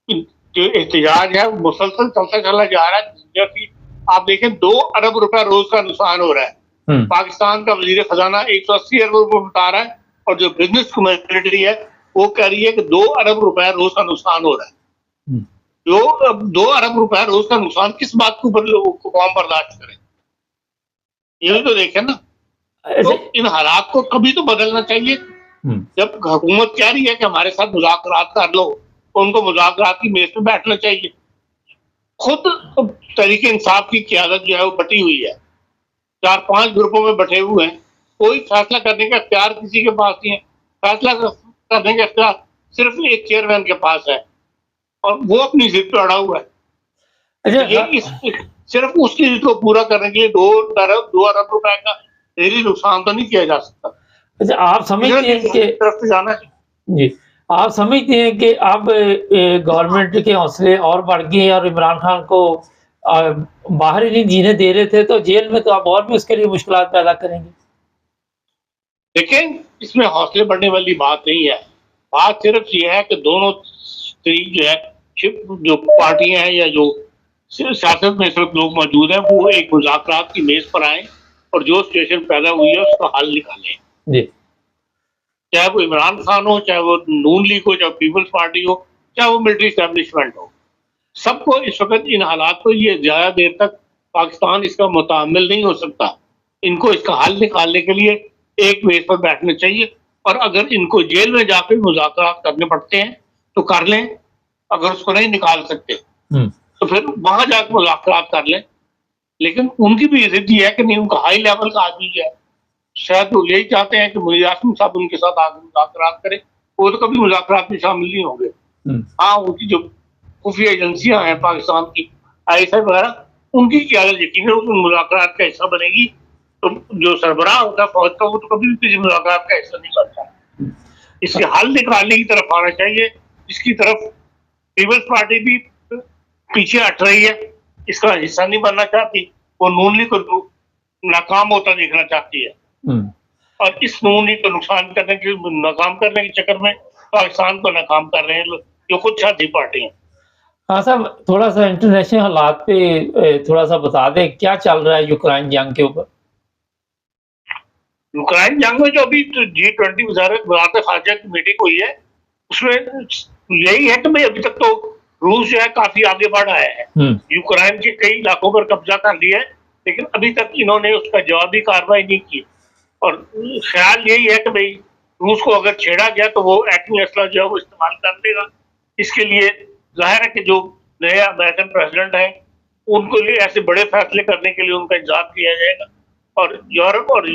Speaker 3: जो एहतजाज है वो मुसलसल चलता चला जा रहा है। जैसे आप देखें 2 अरब रुपया रोज का नुकसान हो रहा है। पाकिस्तान का वजीर खजाना 180 अरब रुपये बता रहा है, और जो बिजनेस कम्युनिटी है वो कह रही है कि 2 अरब रुपया रोज का नुकसान हो रहा है। जो 2 अरब रुपया रोज का नुकसान किस बात के ऊपर लोगों को कौन बर्दाश्त करे, ये तो देखें ना। तो इन हालात को कभी तो बदलना चाहिए। जब हुकूमत कह रही है कि हमारे साथ मुज़ाकरात कर लो, उनको मुज़ाकरात की मेज पे बैठना चाहिए। खुद तहरीक इंसाफ की क़यादत जो है वो बटी हुई है, 4-5 ग्रुपों में बटे हुए हैं। कोई फैसला करने का इख्तियार किसी के पास नहीं है। फैसला करने का इख्तियार सिर्फ एक चेयरमैन के पास है, और वो अपनी जिद पे अड़ा हुआ है। सिर्फ उसकी जिद को पूरा करने के लिए 2 अरब रुपए का डेली नुकसान तो नहीं किया जा सकता।
Speaker 1: अच्छा, आप समझते हैं कि
Speaker 3: तरफ से जाना
Speaker 1: जी, आप समझते हैं कि अब गवर्नमेंट के हौसले और बढ़ गए हैं और इमरान खान को बाहर ही नहीं जीने दे रहे थे, तो जेल में तो आप और भी उसके लिए मुश्किलात पैदा करेंगे?
Speaker 3: देखें, इसमें हौसले बढ़ने वाली बात नहीं है। बात सिर्फ ये है कि दोनों जो है जो पार्टियां हैं या जो सियासत में इस वक्त लोग मौजूद हैं, वो एक मुज़ाकरात की मेज पर आए और जो सिचुएशन पैदा हुई है उसका हल निकालें।
Speaker 1: जी,
Speaker 3: चाहे वो इमरान खान हो, चाहे वो नून लीग हो, चाहे पीपल्स पार्टी हो, चाहे वो मिलिट्री एस्टेब्लिशमेंट हो, सबको इस वक्त इन हालात को ये ज्यादा देर तक पाकिस्तान इसका मुतामिल नहीं हो सकता। इनको इसका हल निकालने के लिए एक मेज पर बैठना चाहिए, और अगर इनको जेल में जाकर मुज़ाकरात करने पड़ते हैं तो कर लें। अगर उसको नहीं निकाल सकते तो फिर वहां जाकर मुज़ाकरात कर लें। लेकिन उनकी भी जिद है कि नहीं, उनका हाई लेवल का आदमी है, शायद वो यही चाहते हैं कि मुनीर आसिम साहब उनके साथ आगे मुज़ाकरात करें। वो तो कभी मुज़ाकरात में शामिल नहीं होंगे। हाँ, उनकी जो खुफिया एजेंसियां हैं पाकिस्तान की, ISI वगैरह, उनकी क़यादत यकीनन उन मुज़ाकरात का हिस्सा बनेगी। तो जो सरबराह होता है फौज का, वो तो कभी भी किसी मुज़ाकरात का हिस्सा नहीं बनता। इसके हल निकालने की तरफ आना चाहिए, इसकी तरफ पीपल्स पार्टी भी पीछे हट रही है, इसका हिस्सा नहीं बनना चाहती, वो नून लीग को नाकाम होता देखना चाहती है।
Speaker 1: हम्म।
Speaker 3: और इस नून लीग को नाकाम करने के चक्कर में पाकिस्तान को नाकाम कर रहे हैं लोग, जो कुछ साथी पार्टी हैं।
Speaker 1: हाँ साहब, थोड़ा सा इंटरनेशनल हालात पे थोड़ा सा बता दें, क्या चल रहा है यूक्रेन जंग के ऊपर?
Speaker 3: यूक्रेन जंग में जो अभी G20 वजारत खारजा की मीटिंग हुई है, उसमें यही है कि भाई अभी तक तो रूस जो है काफी आगे बढ़ आया है, यूक्रेन के कई इलाकों पर कब्जा कर लिया है, लेकिन अभी तक इन्होंने उसका जवाबी कार्रवाई नहीं की। और ख्याल यही है कि भाई रूस को अगर छेड़ा गया तो वो एटमी असला जो है वो इस्तेमाल कर लेगा। इसके लिए जाहिर है कि जो नया अमेरिकन प्रेसिडेंट है, उनको लिए ऐसे बड़े फैसले करने के लिए उनका इंतजार किया जाएगा। और यूरोप और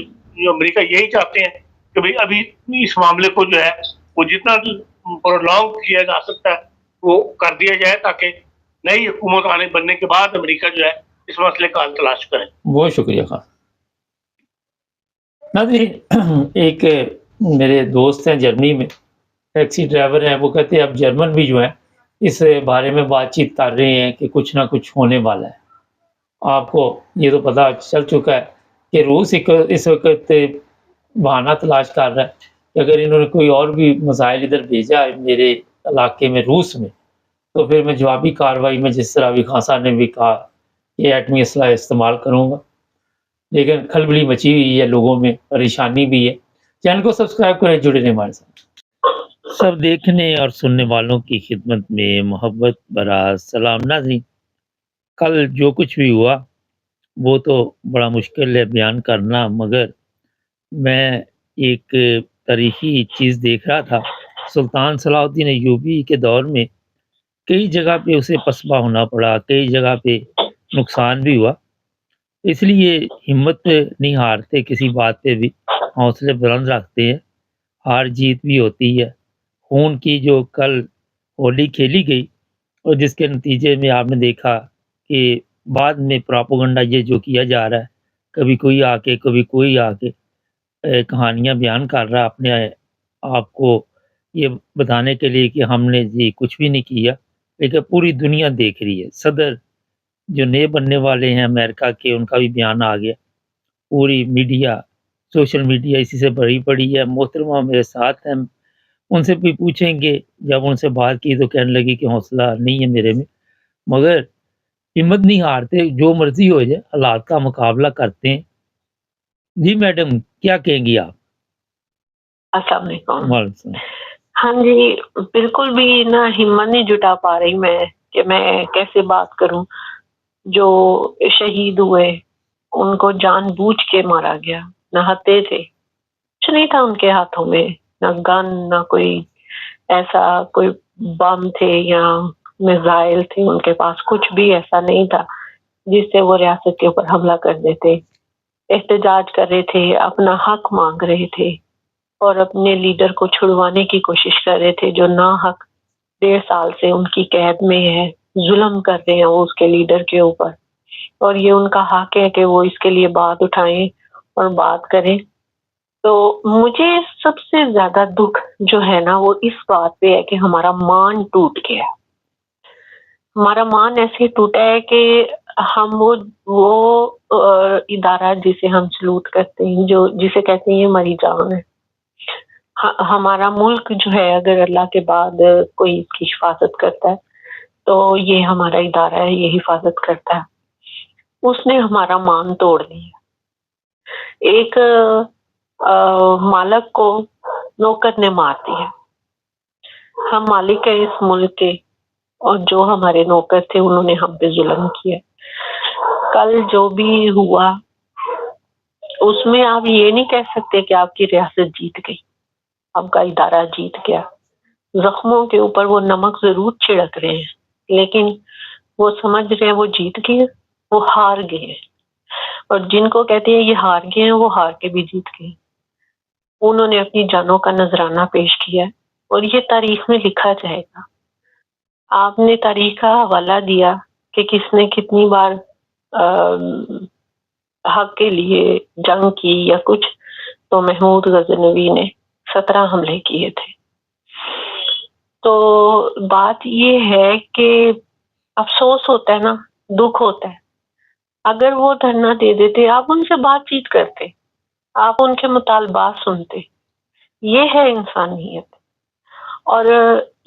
Speaker 3: अमेरिका यही चाहते हैं कि भाई अभी इस मामले को जो है वो जितना प्रोलॉन्ग किया जा सकता है वो कर दिया जाए, ताकि नई हुकूमत आने बनने के बाद अमेरिका जो है इस मसले का हल तलाश करें।
Speaker 1: बहुत शुक्रिया खान। नाज़रीन, एक मेरे दोस्त हैं जर्मनी में, टैक्सी ड्राइवर हैं, वो कहते हैं अब जर्मन भी जो है इस बारे में बातचीत कर रहे हैं कि कुछ ना कुछ होने वाला है। आपको ये तो पता चल चुका है कि रूस इस वक्त बहाना तलाश कर रहा है कि अगर इन्होंने कोई और भी मिसाइल इधर भेजा है मेरे इलाके में रूस में, तो फिर मैं जवाबी कार्रवाई में, जिस तरह अभी खान साहब ने भी कहा, ये एटमी असला इस्तेमाल करूँगा। लेकिन खलबली मची हुई है, लोगों में परेशानी भी है। चैनल को सब्सक्राइब करें, जुड़े रहें हमारे साथ। सब देखने और सुनने वालों की खिदमत में मोहब्बत भरा सलाम। नाज़रीन, कल जो कुछ भी हुआ वो तो बड़ा मुश्किल है बयान करना, मगर मैं एक तारीखी चीज़ देख रहा था। सुल्तान सलाहुद्दीन अय्यूबी के दौर में कई जगह पे उसे पसबा होना पड़ा, कई जगह पे नुकसान भी हुआ। इसलिए हिम्मत नहीं हारते, किसी बात पे भी हौसले बुलंद रखते हैं। हार जीत भी होती है। खून की जो कल होली खेली गई और जिसके नतीजे में आपने देखा कि बाद में प्रोपेगेंडा ये जो किया जा रहा है, कभी कोई आके कभी कोई आके कहानियाँ बयान कर रहा है अपने आप को ये बताने के लिए कि हमने जी कुछ भी नहीं किया, लेकिन पूरी दुनिया देख रही है। सदर जो नए बनने वाले हैं अमेरिका के, उनका भी बयान आ गया। पूरी मीडिया, सोशल मीडिया इसी से भरी पड़ी है। मोहतरमा मेरे साथ हैं, उनसे भी पूछेंगे। जब उनसे बात की तो कहने लगी कि हौसला नहीं है मेरे में, मगर हिम्मत नहीं हारते, जो मर्जी हो जाए हालात का मुकाबला करते हैं। जी मैडम, क्या कहेंगी आप?
Speaker 4: अस्सलाम वालेकुम।
Speaker 1: वालेकुम सलाम।
Speaker 4: हाँ जी, बिल्कुल भी ना हिम्मत नहीं जुटा पा रही मैं कि मैं कैसे बात करूं। जो शहीद हुए उनको जानबूझ के मारा गया, नहाते थे, कुछ नहीं था उनके हाथों में, ना गन, ना कोई ऐसा कोई बम थे या मिसाइल थे उनके पास, कुछ भी ऐसा नहीं था जिससे वो रियासत के ऊपर हमला कर देते। एहतजाज कर रहे थे, अपना हक मांग रहे थे और अपने लीडर को छुड़वाने की कोशिश कर रहे थे, जो ना हक 1.5 साल से उनकी कैद में है। जुल्म कर रहे हैं वो उसके लीडर के ऊपर, और ये उनका हक है कि वो इसके लिए बात उठाएं और बात करें। तो मुझे सबसे ज्यादा दुख जो है ना वो इस बात पे है कि हमारा मान टूट गया। हमारा मान ऐसे टूटा है कि हम वो इदारा जिसे हम सलूट करते हैं, जो जिसे कहते हैं ये मरी जान है। हमारा मुल्क जो है, अगर अल्लाह के बाद कोई इसकी हिफाजत करता है तो ये हमारा इदारा है, ये हिफाजत करता है। उसने हमारा मान तोड़ दिया। एक मालिक को नौकर ने मार दिया। हम मालिक है इस मुल्क के, और जो हमारे नौकर थे उन्होंने हम पे जुल्म किया। कल जो भी हुआ उसमें आप ये नहीं कह सकते कि आपकी रियासत जीत गई, आपका इदारा जीत गया। जख्मों के ऊपर वो नमक जरूर छिड़क रहे हैं, लेकिन वो समझ रहे हैं वो जीत गए, वो हार गए। और जिनको कहते हैं ये हार गए हैं, वो हार के भी जीत गए। उन्होंने अपनी जानों का नजराना पेश किया और ये तारीख में लिखा जाएगा। आपने तारीख का हवाला दिया कि किसने कितनी बार हक के लिए जंग की या कुछ, तो महमूद गजनवी ने 17 हमले किए थे। तो बात ये है कि अफसोस होता है ना, दुख होता है। अगर वो धरना दे देते, आप उनसे बातचीत करते, आप उनके मुतालबात सुनते, ये है इंसानियत। और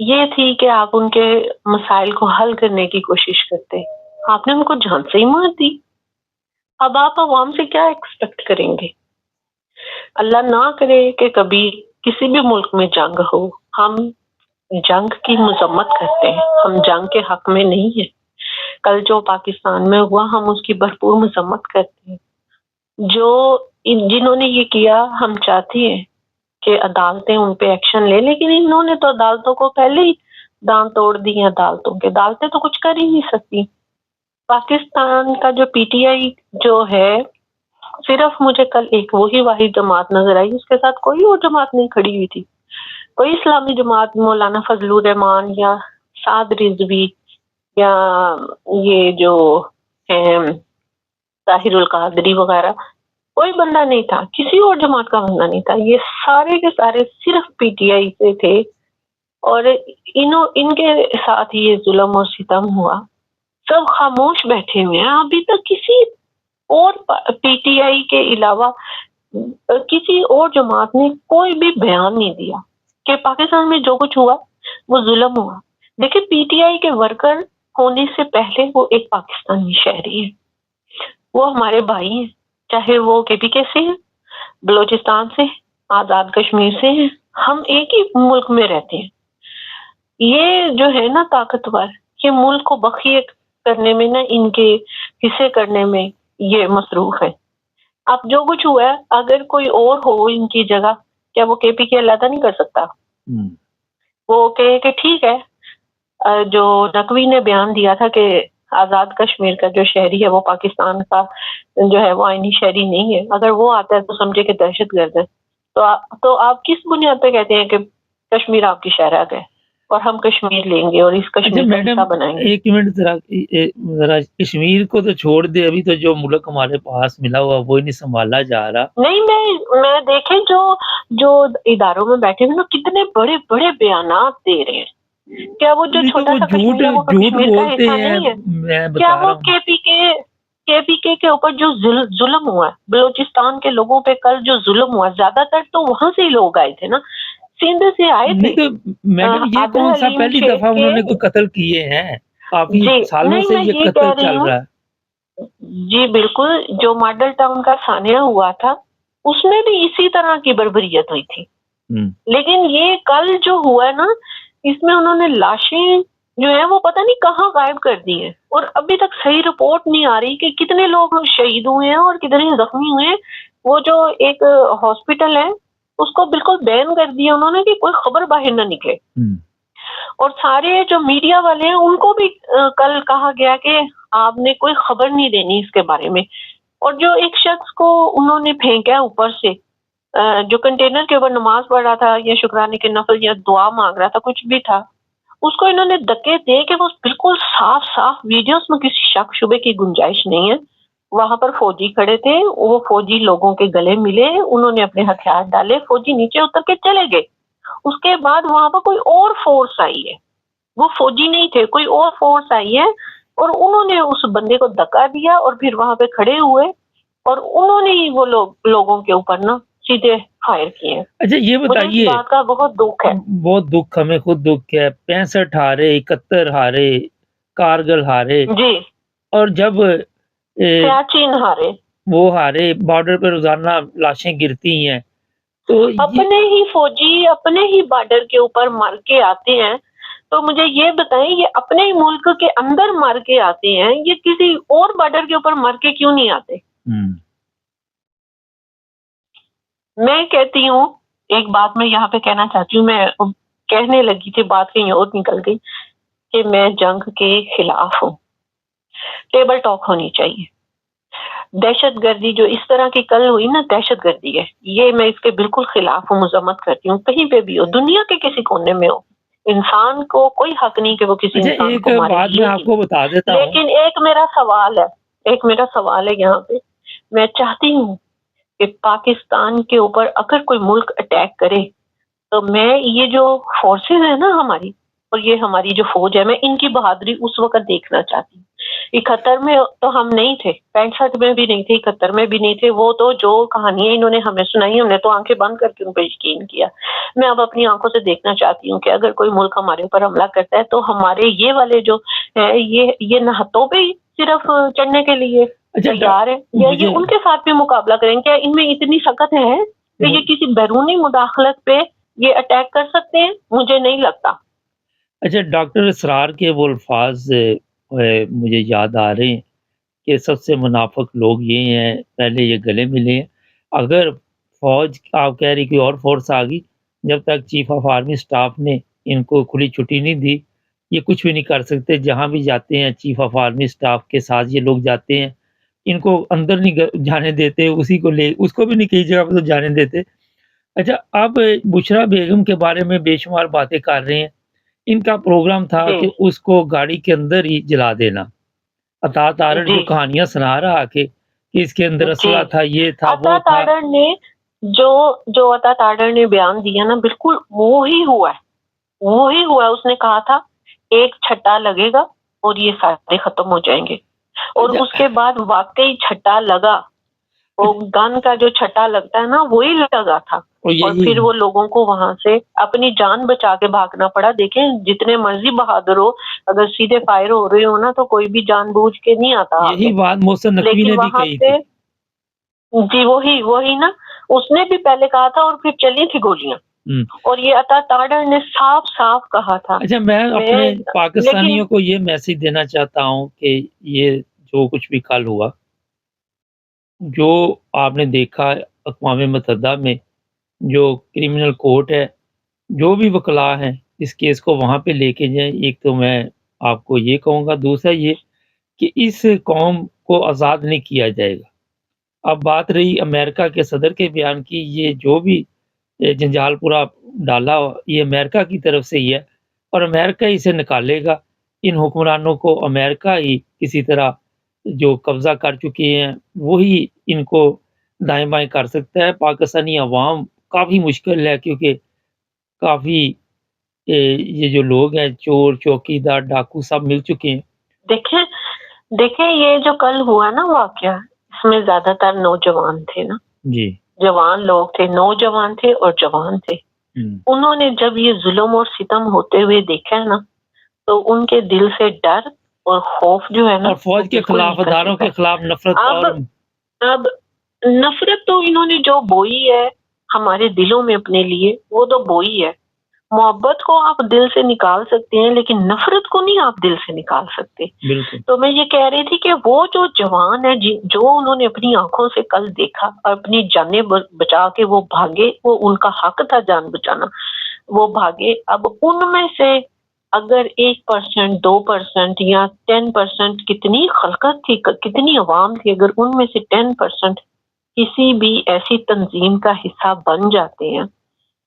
Speaker 4: ये थी कि आप उनके मसाइल को हल करने की कोशिश करते, आपने उनको जान से ही मार दी। अब आप अवाम से क्या एक्सपेक्ट करेंगे? अल्लाह ना करे कि कभी किसी भी मुल्क में जंग हो, हम जंग की मजम्मत करते हैं, हम जंग के हक में नहीं है। कल जो पाकिस्तान में हुआ, हम उसकी भरपूर मजम्मत करते हैं। जिन्होंने ये किया, हम चाहते हैं कि अदालतें उन पे एक्शन ले, लेकिन इन्होंने तो अदालतों को पहले ही दांत तोड़ दिए। अदालतें तो कुछ कर ही नहीं सकती। पाकिस्तान का जो पीटीआई जो है, सिर्फ मुझे कल एक वही वाहिद जमात नजर आई, उसके साथ कोई और जमात नहीं खड़ी हुई थी। कोई इस्लामी जमात, मौलाना फजलुर रहमान या साद रिजवी या ये जो है ताहिरुल कादरी वगैरह, कोई बंदा नहीं था, किसी और जमात का बंदा नहीं था। ये सारे के सारे सिर्फ पीटीआई से थे और इनके साथ ये जुल्म और सितम हुआ। सब खामोश बैठे हुए हैं। अभी तक किसी और पीटीआई के अलावा किसी और जमात ने कोई भी बयान नहीं दिया कि पाकिस्तान में जो कुछ हुआ वो जुल्म हुआ। देखिए, पीटीआई के वर्कर होने से पहले वो एक पाकिस्तानी शहरी है, वो हमारे भाई हैं, चाहे वो केपीके से हैं, बलोचिस्तान से, आजाद कश्मीर से हैं, हम एक ही मुल्क में रहते हैं। ये जो है ना ताकतवर, ये मुल्क को बखिए करने में ना, इनके हिस्से करने में ये मसरूफ है। अब जो कुछ हुआ है, अगर कोई और हो इनकी जगह, क्या वो केपीके अलहदा नहीं कर सकता? वो कहे कि ठीक है, जो नकवी ने बयान दिया था कि आजाद कश्मीर का जो शहरी है वो पाकिस्तान का जो है वो आईनी शहरी नहीं है, अगर वो आता है तो समझे कि दहशतगर्द है। तो आप किस बुनियाद पे कहते हैं कि कश्मीर आपकी शहर है और हम कश्मीर लेंगे और इस कश्मीर का हिस्सा बनाएंगे?
Speaker 1: एक मिनट जरा कश्मीर को तो छोड़ दे, अभी तो जो मुल्क हमारे पास मिला हुआ वो ही नहीं संभाला जा रहा।
Speaker 4: नहीं, मैं देखे जो इदारों में बैठे हुए ना, कितने बड़े बड़े बयानात दे रहे हैं। क्या वो जो छोटा सा कश्मीर है वो कश्मीर का हिस्सा नहीं है? क्या वो केपीके के ऊपर जो जुल्म हुआ है, बलोचिस्तान के लोगों पे कल जो जुल्म हुआ, ज्यादातर तो वहां से ही लोग आए थे ना, सिंध से आए थे।
Speaker 1: तो मैडम ये कौन सा पहली दफा उन्होंने कोई कत्ल किए हैं? काफी सालों से ये कत्ल चल रहा है।
Speaker 4: जी बिल्कुल, जो मॉडल टाउन का सानिया हुआ था उसमें भी इसी तरह की बर्बरियत हुई थी। लेकिन ये कल जो हुआ है ना, इसमें उन्होंने लाशें जो है वो पता नहीं कहाँ गायब कर दी है और अभी तक सही रिपोर्ट नहीं आ रही कि कितने लोग शहीद हुए हैं और कितने जख्मी हुए हैं। वो जो एक हॉस्पिटल है उसको बिल्कुल बैन कर दिया उन्होंने कि कोई खबर बाहर ना निकले। और सारे जो मीडिया वाले हैं उनको भी कल कहा गया कि आपने कोई खबर नहीं देनी इसके बारे में। और जो एक शख्स को उन्होंने फेंका ऊपर से, जो कंटेनर के ऊपर नमाज पढ़ रहा था या शुक्राने के नफल या दुआ मांग रहा था, कुछ भी था, उसको इन्होंने धक्के दे के वो बिल्कुल साफ साफ वीडियो, उसमें किसी शक शुबे की गुंजाइश नहीं है। वहां पर फौजी खड़े थे, वो फौजी लोगों के गले मिले, उन्होंने अपने हथियार डाले, फौजी नीचे उतर के चले गए। उसके बाद वहां पर कोई और फोर्स आई है, वो फौजी नहीं थे, कोई और फोर्स आई है और उन्होंने उस बंदे को धक्का दिया और फिर वहां पे खड़े हुए और उन्होंने ही वो लोगों के ऊपर ना सीधे फायर किए।
Speaker 1: अच्छा ये बताइए,
Speaker 4: बात का बहुत दुख है।
Speaker 1: बहुत दुख, हमें खुद दुख है। 65 हारे, 71 हारे, कारगिल हारे
Speaker 4: जी,
Speaker 1: और जब
Speaker 4: सियाचिन हारे,
Speaker 1: वो हारे, बॉर्डर पर रोजाना लाशें गिरती हैं, तो
Speaker 4: अपने ही फौजी अपने ही बॉर्डर के ऊपर मर के आते हैं। तो मुझे ये बताएं, ये अपने ही मुल्क के अंदर मर के आते हैं, ये किसी और बॉर्डर के ऊपर मर के क्यों नहीं आते? मैं कहती हूँ, एक बात मैं यहाँ पे कहना चाहती हूँ, मैं कहने लगी थी, बात कहीं और निकल गई, कि मैं जंग के खिलाफ हूँ। टेबल टॉक होनी चाहिए। दहशतगर्दी जो इस तरह की कल हुई ना, दहशतगर्दी है ये, मैं इसके बिल्कुल खिलाफ हूँ, मजम्मत करती हूँ। कहीं पे भी हो, दुनिया के किसी कोने में हो, इंसान को कोई हक नहीं कि वो किसी इंसान को मारे।
Speaker 1: बात मैं आपको बता देता हूं।
Speaker 4: लेकिन एक मेरा सवाल है यहाँ पे, मैं चाहती हूँ कि पाकिस्तान के ऊपर अगर कोई मुल्क अटैक करे तो मैं, ये जो फोर्सेस है ना हमारी, और ये हमारी जो फौज है, मैं इनकी बहादुरी उस वक्त देखना चाहती हूँ। 71 में तो हम नहीं थे, 65 में भी नहीं थे, 71 में भी नहीं थे। वो तो जो कहानियां इन्होंने हमें सुनाई, हमने तो आंखें बंद करके उन पर यकीन किया। मैं अब अपनी आंखों से देखना चाहती हूँ कि अगर कोई मुल्क हमारे ऊपर हमला करता है तो हमारे ये वाले जो है ये नहतों पे ही सिर्फ चढ़ने के लिए तैयार है, या ये उनके साथ भी मुकाबला करेंगे? क्या इनमें इतनी सकत है कि ये किसी बैरूनी मुदाखलत पे ये अटैक कर सकते हैं? मुझे नहीं लगता।
Speaker 1: अच्छा, डॉक्टर इसरार के वो अल्फाज मुझे याद आ रहे हैं कि सबसे मुनाफिक लोग ये हैं, पहले ये गले मिले हैं। अगर फौज, आप कह रही कोई और फोर्स आ गई, जब तक चीफ ऑफ आर्मी स्टाफ ने इनको खुली छुट्टी नहीं दी, ये कुछ भी नहीं कर सकते। जहाँ भी जाते हैं चीफ ऑफ आर्मी स्टाफ के साथ ये लोग जाते हैं, इनको अंदर नहीं जाने देते, उसी को ले उसको भी नहीं कई जगह पे तो जाने देते। अच्छा, आप बुशरा बेगम के बारे में बेशुमार बातें कर रहे हैं। इनका प्रोग्राम था कि उसको गाड़ी के अंदर ही जला देना। अता तारड़ जो कहानियां सुना रहा आके कि इसके अंदर असला था, ये था, वो था।
Speaker 4: अता तारड़ ने जो अता तारड़ ने बयान दिया ना, बिल्कुल वो ही हुआ है, वो ही हुआ है। उसने कहा था एक छट्टा लगेगा और ये सारे खत्म हो जाएंगे, और उसके बाद वाकई छट्टा लगा। वो गन का जो छट्टा लगता है ना, वही लगा था। और फिर वो लोगों को वहां से अपनी जान बचा के भागना पड़ा। देखें, जितने मर्जी बहादुर हो, अगर सीधे फायर हो रहे हो ना तो कोई भी जानबूझ के नहीं आता।
Speaker 1: यही बात मोहसिन नकवी ने भी कही थी।
Speaker 4: जी, वही ना, उसने भी पहले कहा था और फिर चली थी गोलियां। और ये अता तारड़ ने साफ साफ कहा था।
Speaker 1: अच्छा, मैं अपने पाकिस्तानियों को ये मैसेज देना चाहता हूँ कि ये जो कुछ भी कल हुआ, जो आपने देखा अक़वाम मुत्तहिदा में जो क्रिमिनल कोर्ट है, जो भी वकला हैं इस केस को वहाँ पे लेके जाएं। एक तो मैं आपको ये कहूँगा, दूसरा ये कि इस कौम को आज़ाद नहीं किया जाएगा। अब बात रही अमेरिका के सदर के बयान की, ये जो भी जंजाल पूरा डाला ये अमेरिका की तरफ से ही है और अमेरिका ही इसे निकालेगा। इन हुक्मरानों को अमेरिका ही किसी तरह जो कब्ज़ा कर चुके हैं वही इनको दाएँ-बाएँ कर सकता है। पाकिस्तानी अवाम काफ़ी मुश्किल है, क्योंकि काफ़ी ये जो लोग हैं चोर, चौकीदार, डाकू सब मिल चुके हैं।
Speaker 4: देखिए ये जो कल हुआ ना वाक़या, इसमें ज़्यादातर नौजवान थे ना।
Speaker 1: जी।
Speaker 4: जवान लोग थे, नौजवान थे और जवान थे। उन्होंने जब ये जुल्म और सितम होते हुए देखा है ना, तो उनके दिल से डर और खौफ जो है ना,
Speaker 1: और फौज के खिलाफ, अदारों के खिलाफ नफरत।
Speaker 4: अब नफरत तो इन्होंने जो बोई है हमारे दिलों में अपने लिए, वो तो बोई है। मोहब्बत को आप दिल से निकाल सकते हैं, लेकिन नफरत को नहीं आप दिल से निकाल सकते। तो मैं ये कह रही थी कि वो जो जवान है जो उन्होंने अपनी आंखों से कल देखा और अपनी जानें बचा के वो भागे, वो उनका हक था जान बचाना, वो भागे। अब उनमें से अगर 1%, 2% या 10% कितनी खलकत थी, कितनी अवाम थी, अगर उनमें से 10% किसी भी ऐसी तंजीम का हिस्सा बन जाते हैं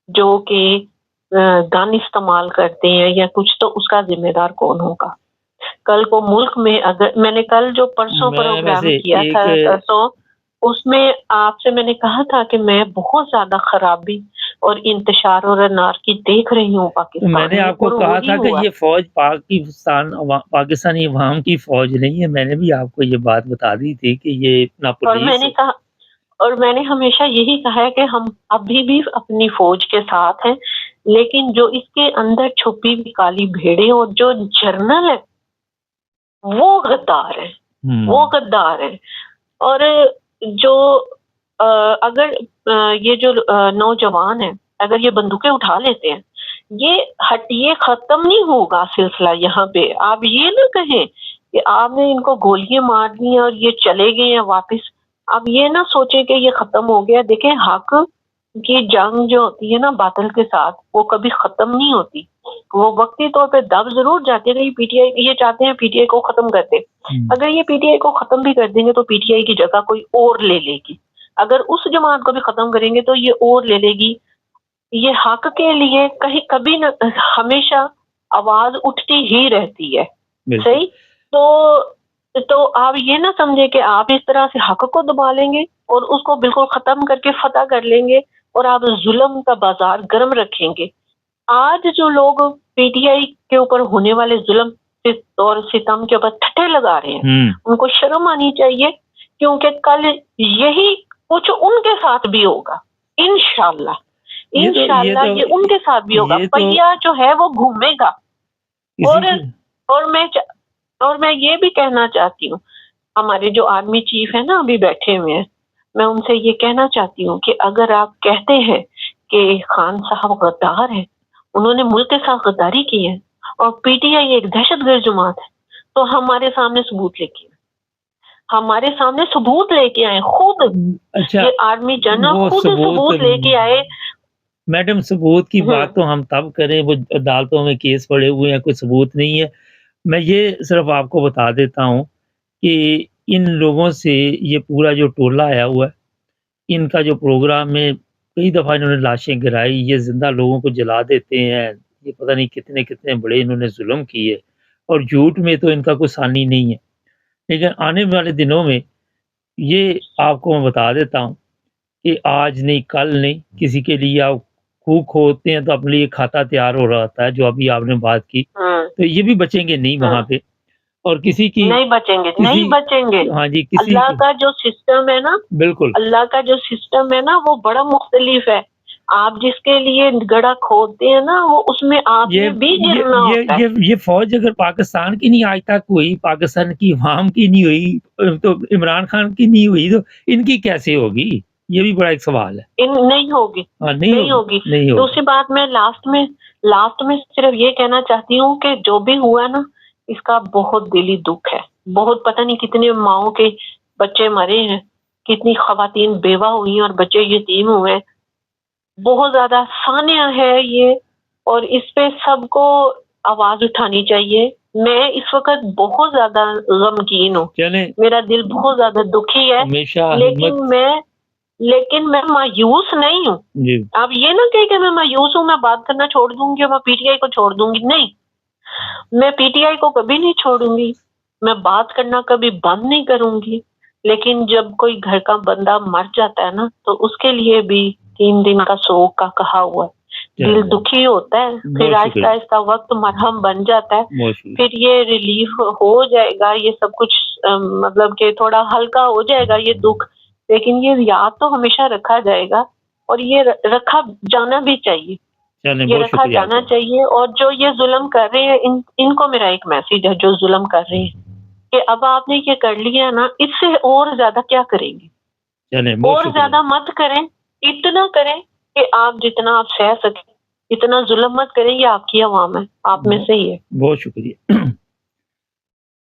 Speaker 4: जो कि गन इस्तेमाल करते हैं या कुछ, तो उसका जिम्मेदार कौन होगा? कल को मुल्क में, अगर मैंने कल जो परसों प्रोग्राम किया था परसों, उसमें आपसे मैंने कहा था कि मैं बहुत ज्यादा खराबी और इंतशार और अनारकी देख रही हूँ पाकिस्तान।
Speaker 1: मैंने आपको कहा था कि ये फौज पाकिस्तानी अवाम की फौज नहीं है। मैंने भी आपको ये बात बता दी थी कि ये इतना पुलिस
Speaker 4: और मैंने हमेशा यही कहा है कि हम अभी भी अपनी फौज के साथ हैं, लेकिन जो इसके अंदर छुपी हुई काली भेड़ें और जो जर्नल है वो गद्दार है, वो गद्दार है। और जो अगर ये जो नौजवान है, अगर ये बंदूकें उठा लेते हैं, ये खत्म नहीं होगा सिलसिला। यहाँ पे आप ये ना कहें कि आपने इनको गोलियां मार दी और ये चले गए हैं वापस। अब ये ना सोचे कि ये खत्म हो गया। देखें, हक की जंग जो होती है ना बातिल के साथ, वो कभी खत्म नहीं होती। वो वक्ती तौर पे दब जरूर जाते हैं। पीटीआई ये चाहते हैं पीटीआई को खत्म कर दे। अगर ये पीटीआई को खत्म भी कर देंगे तो पीटीआई की जगह कोई और ले लेगी। अगर उस जमात को भी खत्म करेंगे तो ये और ले लेगी। ये हक के लिए कहीं कभी न हमेशा आवाज उठती ही रहती है। सही, तो आप ये ना समझे कि आप इस तरह से हक को दबा लेंगे और उसको बिल्कुल खत्म करके फतह कर लेंगे और आप जुल्म का बाजार गर्म रखेंगे। आज जो लोग पीटीआई के ऊपर होने वाले जुल्म और सितम के ऊपर ठट्ठे लगा रहे हैं, उनको शर्म आनी चाहिए, क्योंकि कल यही कुछ उनके साथ भी होगा। इंशाल्लाह ये उनके साथ भी होगा। पहिया जो है वो घूमेगा। और मैं ये भी कहना चाहती हूँ, हमारे जो आर्मी चीफ है ना अभी बैठे हुए हैं, मैं उनसे ये कहना चाहती हूँ कि अगर आप कहते हैं कि खान साहब गद्दार है, उन्होंने मुल्क के साथ गद्दारी की है और पीटीआई एक दहशतगर्द जमात है, तो हमारे सामने सबूत लेके आए खुद।
Speaker 1: अच्छा,
Speaker 4: ये आर्मी जनरल खुद सबूत लेके आए।
Speaker 1: मैडम, सबूत की बात तो हम तब करें, वो अदालतों में केस पड़े हुए हैं, कोई सबूत नहीं है। मैं ये सिर्फ आपको बता देता हूँ कि इन लोगों से ये पूरा जो टोला आया हुआ है, इनका जो प्रोग्राम है, कई दफ़ा इन्होंने लाशें गिराई, ये ज़िंदा लोगों को जला देते हैं, ये पता नहीं कितने बड़े इन्होंने जुल्म किए, और झूठ में तो इनका कोई सानी नहीं है। लेकिन आने वाले दिनों में ये आपको मैं बता देता हूँ कि आज नहीं, कल नहीं, किसी के लिए आप खूह खोदते हैं तो अपने लिए खाता तैयार हो रहा होता है, जो अभी आपने बात की, तो ये भी बचेंगे नहीं वहाँ पे। और किसी की
Speaker 4: नहीं बचेंगे।
Speaker 1: हाँ जी, किसी
Speaker 4: अल्लाह का जो सिस्टम है ना,
Speaker 1: बिल्कुल,
Speaker 4: अल्लाह का जो सिस्टम है ना, वो बड़ा मुख्तलिफ है। आप जिसके लिए गड़ा खोदते हैं ना, वो उसमें आपने भी गिरना होता है।
Speaker 1: ये फौज अगर पाकिस्तान की नहीं आज तक हुई, पाकिस्तान की अवाम की नहीं हुई, तो इमरान खान की नहीं हुई, तो इनकी कैसे होगी? ये भी बड़ा एक सवाल है।
Speaker 4: नहीं होगी। दूसरी बात, मैं लास्ट में सिर्फ ये कहना चाहती हूँ कि जो भी हुआ ना, इसका बहुत दिली दुख है। बहुत, पता नहीं कितने माओं के बच्चे मरे हैं, कितनी खवातीन बेवा हुई और बच्चे यतीम हुए हैं। बहुत ज्यादा सानिया है ये, और इस पे सबको आवाज उठानी चाहिए। मैं इस वक्त बहुत ज्यादा गमगीन हूँ, मेरा दिल बहुत ज्यादा दुखी है, लेकिन मैं मायूस नहीं हूँ। आप ये ना कहे कि मैं मायूस हूँ, मैं बात करना छोड़ दूंगी और मैं पीटीआई को छोड़ दूंगी। नहीं, मैं पीटीआई को कभी नहीं छोड़ूंगी, मैं बात करना कभी बंद नहीं करूंगी। लेकिन जब कोई घर का बंदा मर जाता है ना, तो उसके लिए भी 3 दिन का शोक का कहा हुआ है। दिल दुखी होता है, फिर आहिस्ता आहिस्ता वक्त मरहम बन जाता है, फिर ये रिलीफ हो जाएगा, ये सब कुछ मतलब कि थोड़ा हल्का हो जाएगा ये दुख। लेकिन ये याद तो हमेशा रखा जाएगा, और ये रखा जाना भी चाहिए, ये रखा जाना चाहिए। और जो ये जुल्म कर रहे हैं, इनको मेरा एक मैसेज है, जो जुल्म कर रहे हैं, कि अब आपने ये कर लिया ना, इससे और ज्यादा क्या करेंगे? और ज्यादा मत करें, इतना करें कि आप जितना आप सह सकें, इतना जुल्म मत करें। ये आपकी आवाम है, आप में से ही है।
Speaker 1: बहुत शुक्रिया।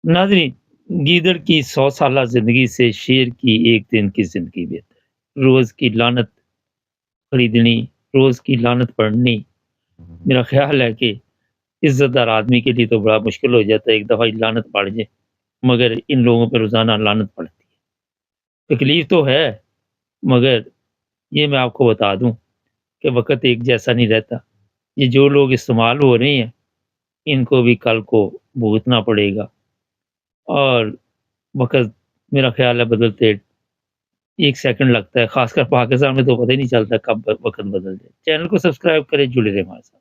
Speaker 1: नाज़रीन, गीदड़ की 100 साला जिंदगी से शेर की एक दिन की जिंदगी बेहतर। रोज की लानत खरीदनी, रोज की लानत पढ़नी, मेरा ख्याल है कि इज्जतदार आदमी के लिए तो बड़ा मुश्किल हो जाता है एक दफ़ा लानत पड़ जाए, मगर इन लोगों पर रोज़ाना लानत पड़ती है। तकलीफ तो है, मगर ये मैं आपको बता दूं कि वक्त एक जैसा नहीं रहता। ये जो लोग इस्तेमाल हो रहे हैं, इनको भी कल को भुगतना पड़ेगा, और वक्त मेरा ख्याल है बदलते 1 सेकंड लगता है, खासकर पाकिस्तान में तो पता ही नहीं चलता कब वक्त बदल जाए। चैनल को सब्सक्राइब करें, जुड़े रहें हमारे साथ।